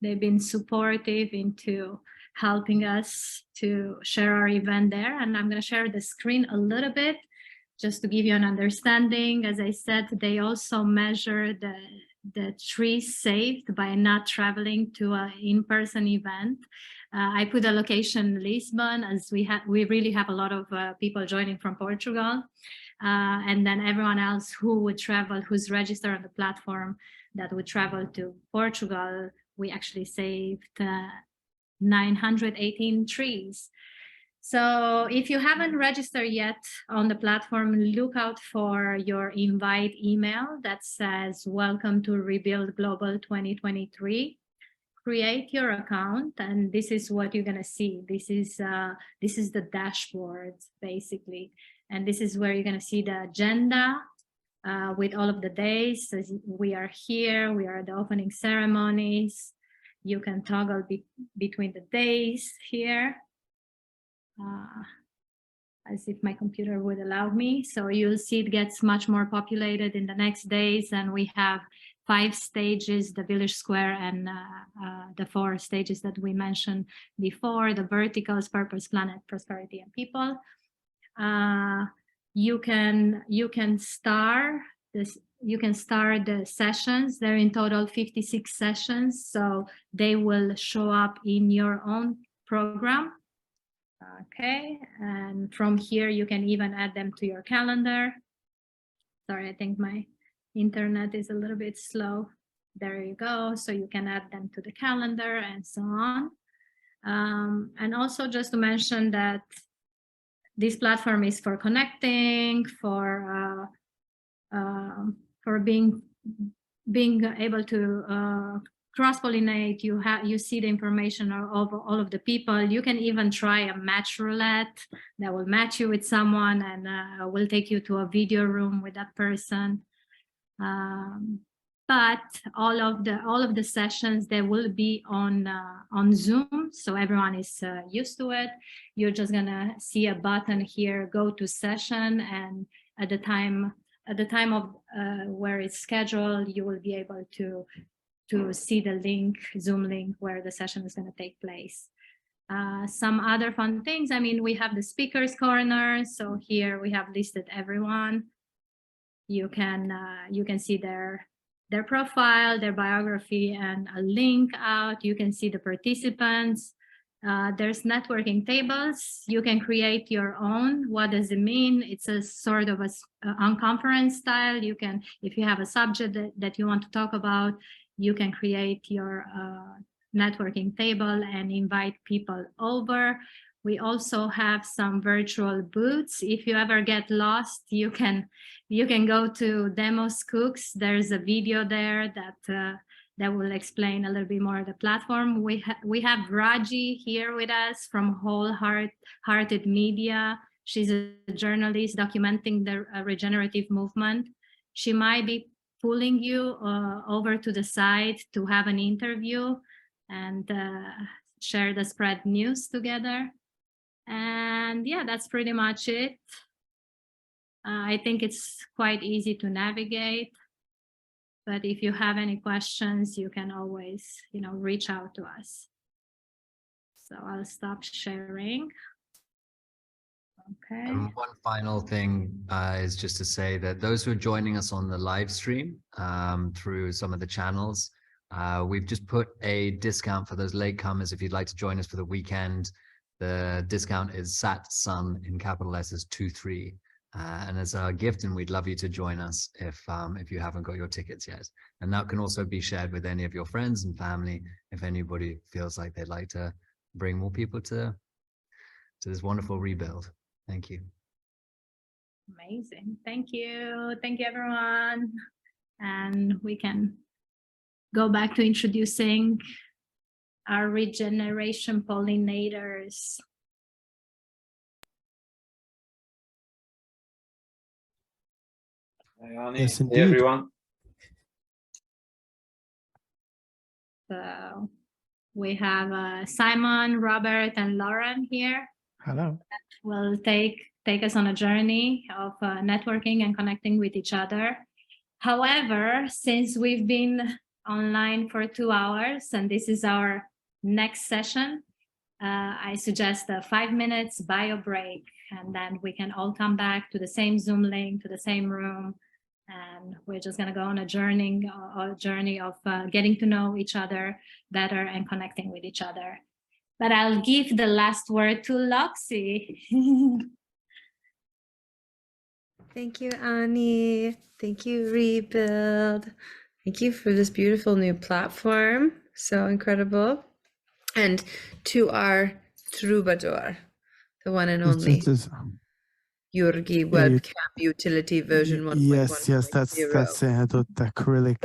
S4: They've been supportive into helping us to share our event there, and I'm going to share the screen a little bit just to give you an understanding. As I said, they also measure the trees saved by not traveling to an in-person event. I put a location Lisbon, as we really have a lot of people joining from Portugal, and then everyone else who would travel, who's registered on the platform that would travel to Portugal. We actually saved 918 trees. So if you haven't registered yet on the platform, look out for your invite email that says, welcome to Rebuild Global 2023. Create your account, and this is what you're going to see. This is the dashboard, basically. And this is where you're going to see the agenda with all of the days. So we are here, we are at the opening ceremonies. You can toggle between the days here. As if my computer would allow me. So you'll see it gets much more populated in the next days, and we have 5 stages, the village square, and the 4 stages that we mentioned before, the verticals: purpose, planet, prosperity, and people. You can start the sessions. They're in total 56 sessions, so they will show up in your own program. Okay, and from here you can even add them to your calendar. Sorry, I think my internet is a little bit slow. There you go. So you can add them to the calendar and so on. And also just to mention that this platform is for connecting, for being able to cross-pollinate. You see the information of all of the people. You can even try a match roulette that will match you with someone, and will take you to a video room with that person. But all of the sessions, they will be on Zoom, so everyone is used to it. You're just gonna see a button here, go to session, and at the time of where it's scheduled, you will be able to see the link, Zoom link, where the session is going to take place. Some other fun things. I mean, we have the speakers corner. So here we have listed everyone. You can see their profile, their biography, and a link out. You can see the participants. There's networking tables. You can create your own. What does it mean? It's a sort of a unconference style. You can, if you have a subject that you want to talk about, you can create your networking table and invite people over. We also have some virtual booths. If you ever get lost, you can go to Demo Skook's. There's a video there that will explain a little bit more of the platform. We have Raji here with us from Wholehearted Media. She's a journalist documenting the regenerative movement. She might be pulling you over to the side to have an interview and share the spread news together. And yeah, that's pretty much it. I think it's quite easy to navigate, but if you have any questions, you can always, reach out to us. So I'll stop sharing. Okay.
S6: And one final thing is just to say that those who are joining us on the live stream through some of the channels, we've just put a discount for those latecomers. If you'd like to join us for the weekend, the discount is SATSUN in capital letters 23. And as a gift, and we'd love you to join us if you haven't got your tickets yet. And that can also be shared with any of your friends and family if anybody feels like they'd like to bring more people to this wonderful rebuild. Thank you.
S4: Amazing. Thank you. Thank you, everyone. And we can go back to introducing our regeneration pollinators.
S1: Yes,
S3: Hey
S1: indeed.
S3: everyone.
S4: So we have Simon, Robert, and Lauren here.
S1: Hello.
S4: Will take us on a journey of networking and connecting with each other. However, since we've been online for 2 hours and this is our next session, I suggest a 5 minutes bio break, and then we can all come back to the same Zoom link, to the same room, and we're just going to go on a journey of getting to know each other better and connecting with each other. But I'll give the last word to Loxy.
S9: Thank you, Ani. Thank you, Rebuild. Thank you for this beautiful new platform. So incredible. And to our troubadour, the one and only Yurgi webcam utility version 1.1.
S1: Yes, that's the acrylic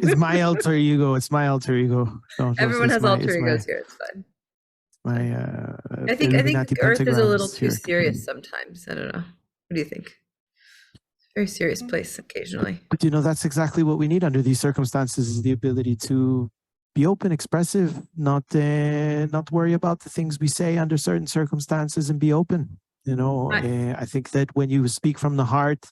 S1: is my alter ego. It's my alter ego.
S9: Everyone has alter egos here. It's fine. I think Earth is a little too serious sometimes. I don't know. What do you think? Very serious place occasionally.
S1: But that's exactly what we need under these circumstances, is the ability to be open, expressive, not worry about the things we say under certain circumstances, and be open. I think that when you speak from the heart,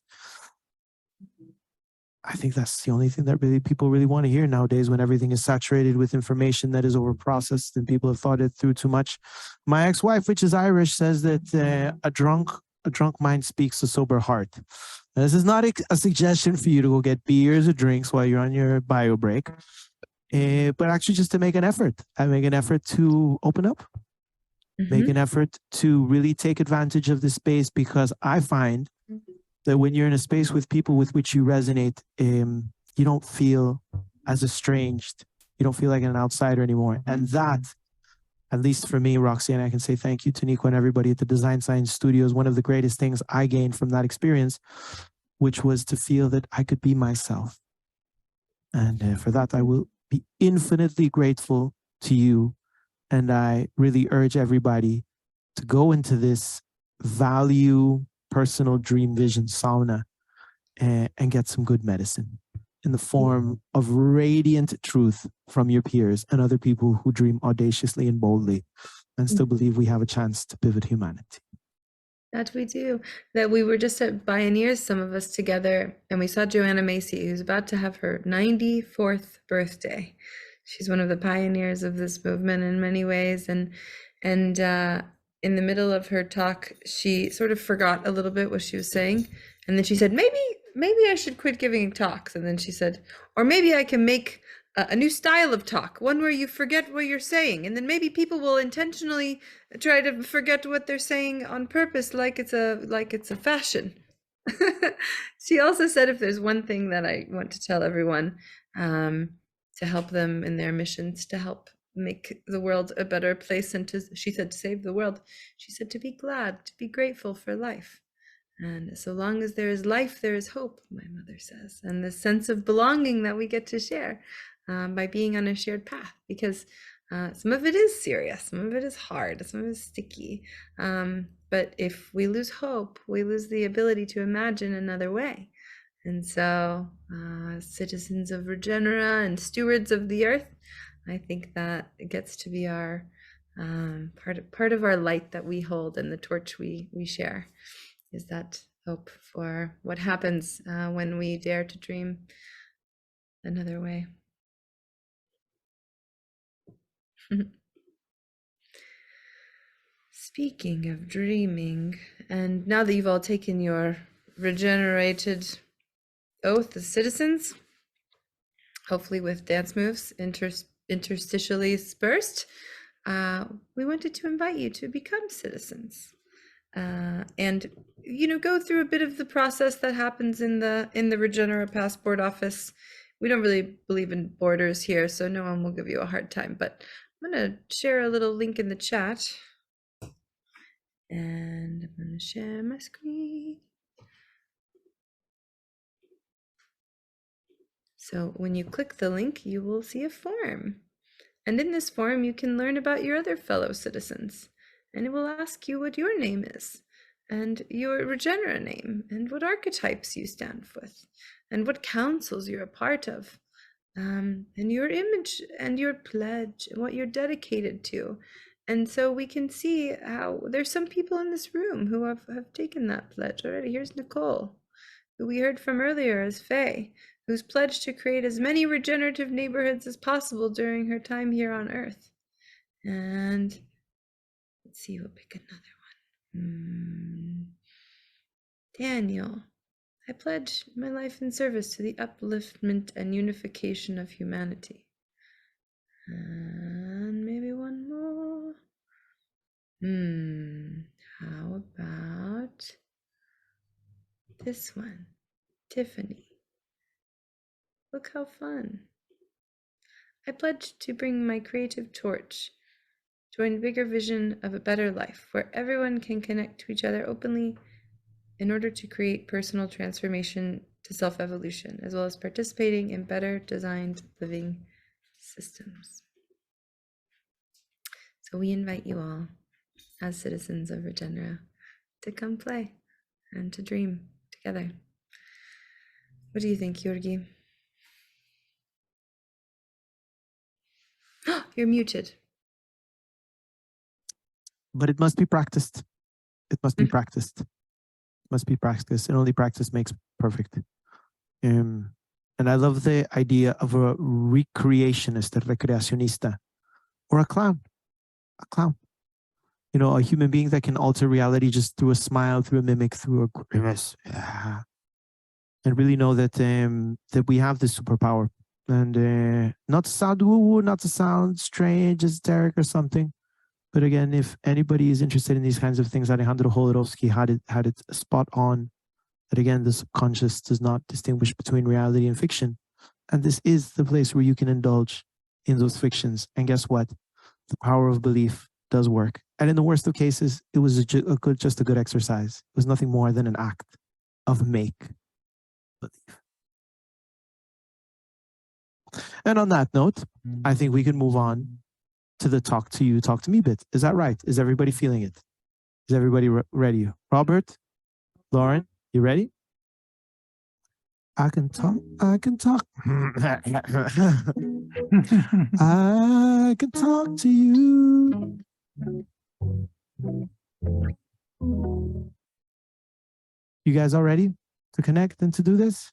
S1: I think that's the only thing that people really want to hear nowadays, when everything is saturated with information that is overprocessed and people have thought it through too much. My ex-wife, which is Irish, says that a drunk mind speaks a sober heart. Now, this is not a suggestion for you to go get beers or drinks while you're on your bio break, but actually just to make an effort. Make an effort to open up. Make an effort to really take advantage of this space, because I find that when you're in a space with people with which you resonate, you don't feel as estranged. You don't feel like an outsider anymore. And that, at least for me, Roxy, and I can say thank you to Nico and everybody at the Design Science Studios, one of the greatest things I gained from that experience, which was to feel that I could be myself. And for that, I will be infinitely grateful to you. And I really urge everybody to go into this value, personal dream vision sauna and get some good medicine in the form of radiant truth from your peers and other people who dream audaciously and boldly and still believe we have a chance to pivot humanity.
S9: That we do. That we were just at Pioneers, some of us together, and we saw Joanna Macy, who's about to have her 94th birthday. She's one of the pioneers of this movement in many ways. And in the middle of her talk, she sort of forgot a little bit what she was saying. And then she said, maybe I should quit giving talks. And then she said, or maybe I can make a new style of talk, one where you forget what you're saying. And then maybe people will intentionally try to forget what they're saying on purpose, like it's a fashion. She also said, if there's one thing that I want to tell everyone, to help them in their missions, to help make the world a better place, and she said, to save the world. She said, to be glad, to be grateful for life. And so long as there is life, there is hope, my mother says, and the sense of belonging that we get to share by being on a shared path, because some of it is serious, some of it is hard, some of it is sticky. But if we lose hope, we lose the ability to imagine another way. And so, citizens of Regenera and stewards of the earth, I think that it gets to be our part of our light that we hold, and the torch we share, is that hope for what happens when we dare to dream another way. Speaking of dreaming, and now that you've all taken your regenerated oath as citizens, hopefully with dance moves interstitially dispersed, we wanted to invite you to become citizens. and go through a bit of the process that happens in the Regenera Passport office. We don't really believe in borders here, so no one will give you a hard time, but I'm going to share a little link in the chat. And I'm going to share my screen. So when you click the link, you will see a form. And in this form, you can learn about your other fellow citizens. And it will ask you what your name is, and your Regenera name, and what archetypes you stand with, and what councils you're a part of, and your image and your pledge, and what you're dedicated to. And so we can see how there's some people in this room who have taken that pledge already. Here's Nicole, who we heard from earlier as Faye, who's pledged to create as many regenerative neighborhoods as possible during her time here on Earth. And let's see, we'll pick another one. Daniel, I pledge my life in service to the upliftment and unification of humanity. And maybe one more. How about this one? Tiffany. Look how fun. I pledge to bring my creative torch to a bigger vision of a better life where everyone can connect to each other openly in order to create personal transformation to self-evolution, as well as participating in better designed living systems. So we invite you all, as citizens of Regenera, to come play and to dream together. What do you think, Georgi? You're muted.
S1: But it must be practiced. It must be practiced. It must be practiced. And only practice makes perfect. And I love the idea of a recreationist, a recreacionista, or a clown. A clown. A human being that can alter reality just through a smile, through a mimic, through a grimace. Yeah. And really know that that we have this superpower. And not to sound woo-woo, not to sound strange, esoteric or something. But again, if anybody is interested in these kinds of things, Alejandro Jodorowsky had it spot on. That again, the subconscious does not distinguish between reality and fiction. And this is the place where you can indulge in those fictions. And guess what? The power of belief does work. And in the worst of cases, it was just a good exercise. It was nothing more than an act of make believe. And on that note, I think we can move on to the talk to you, talk to me bit. Is that right? Is everybody feeling it? Is everybody ready? Robert, Lauren, you ready? I can talk. I can talk. I can talk to you. You guys all ready to connect and to do this?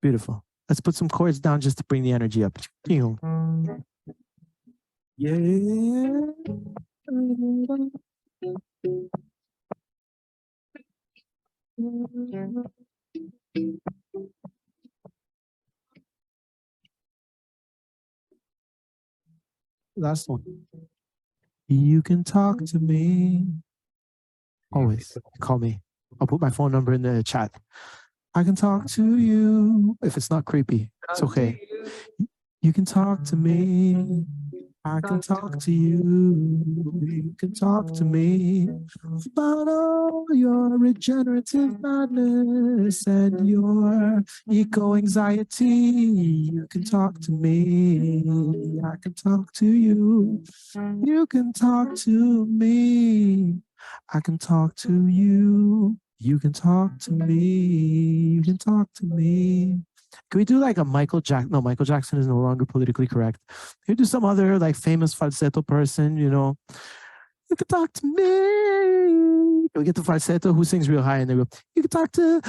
S1: Beautiful. Let's put some chords down just to bring the energy up. Yeah. Last one. You can talk to me. Always call me. I'll put my phone number in the chat. I can talk to you. If it's not creepy, it's okay. You can talk to me. I can talk to you. You can talk to me about all your regenerative madness and your eco-anxiety. You can talk to me. I can talk to you. You can talk to me. I can talk to you. You can talk to me. You can talk to me. Can we do like a Michael Jackson? No, Michael Jackson is no longer politically correct. Can we do some other like famous falsetto person, you know? You can talk to me. Can we get the falsetto who sings real high and they go, you can talk to...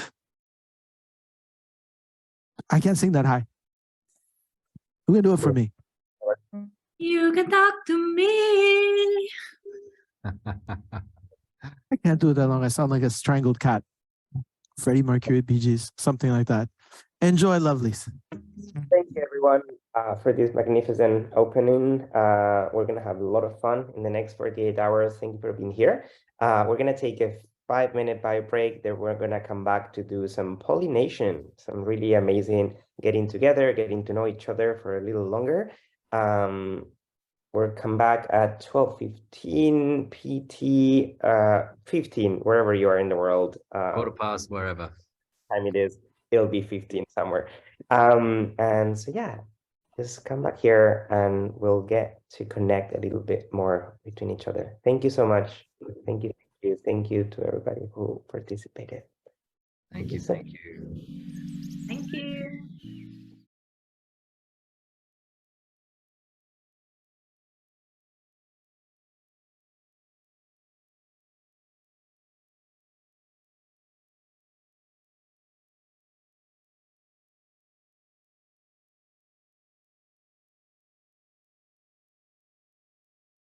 S1: I can't sing that high. Who can do it for me?
S10: You can talk to me.
S1: I can't do it that long. I sound like a strangled cat. Freddie Mercury, Bee Gees, something like that. Enjoy, lovelies.
S2: Thank you, everyone, for this magnificent opening. We're going to have a lot of fun in the next 48 hours. Thank you for being here. We're gonna take a 5-minute bio break. Then we're gonna come back to do some pollination, some really amazing getting together, getting to know each other for a little longer. We'll come back at 12:15 PT, 15, wherever you are in the world.
S6: Quarter past wherever
S2: time it is, it'll be 15 somewhere. And so yeah, just come back here and we'll get to connect a little bit more between each other. Thank you so much. Thank you. Thank you to everybody who participated.
S6: Thank you.
S4: Thank you.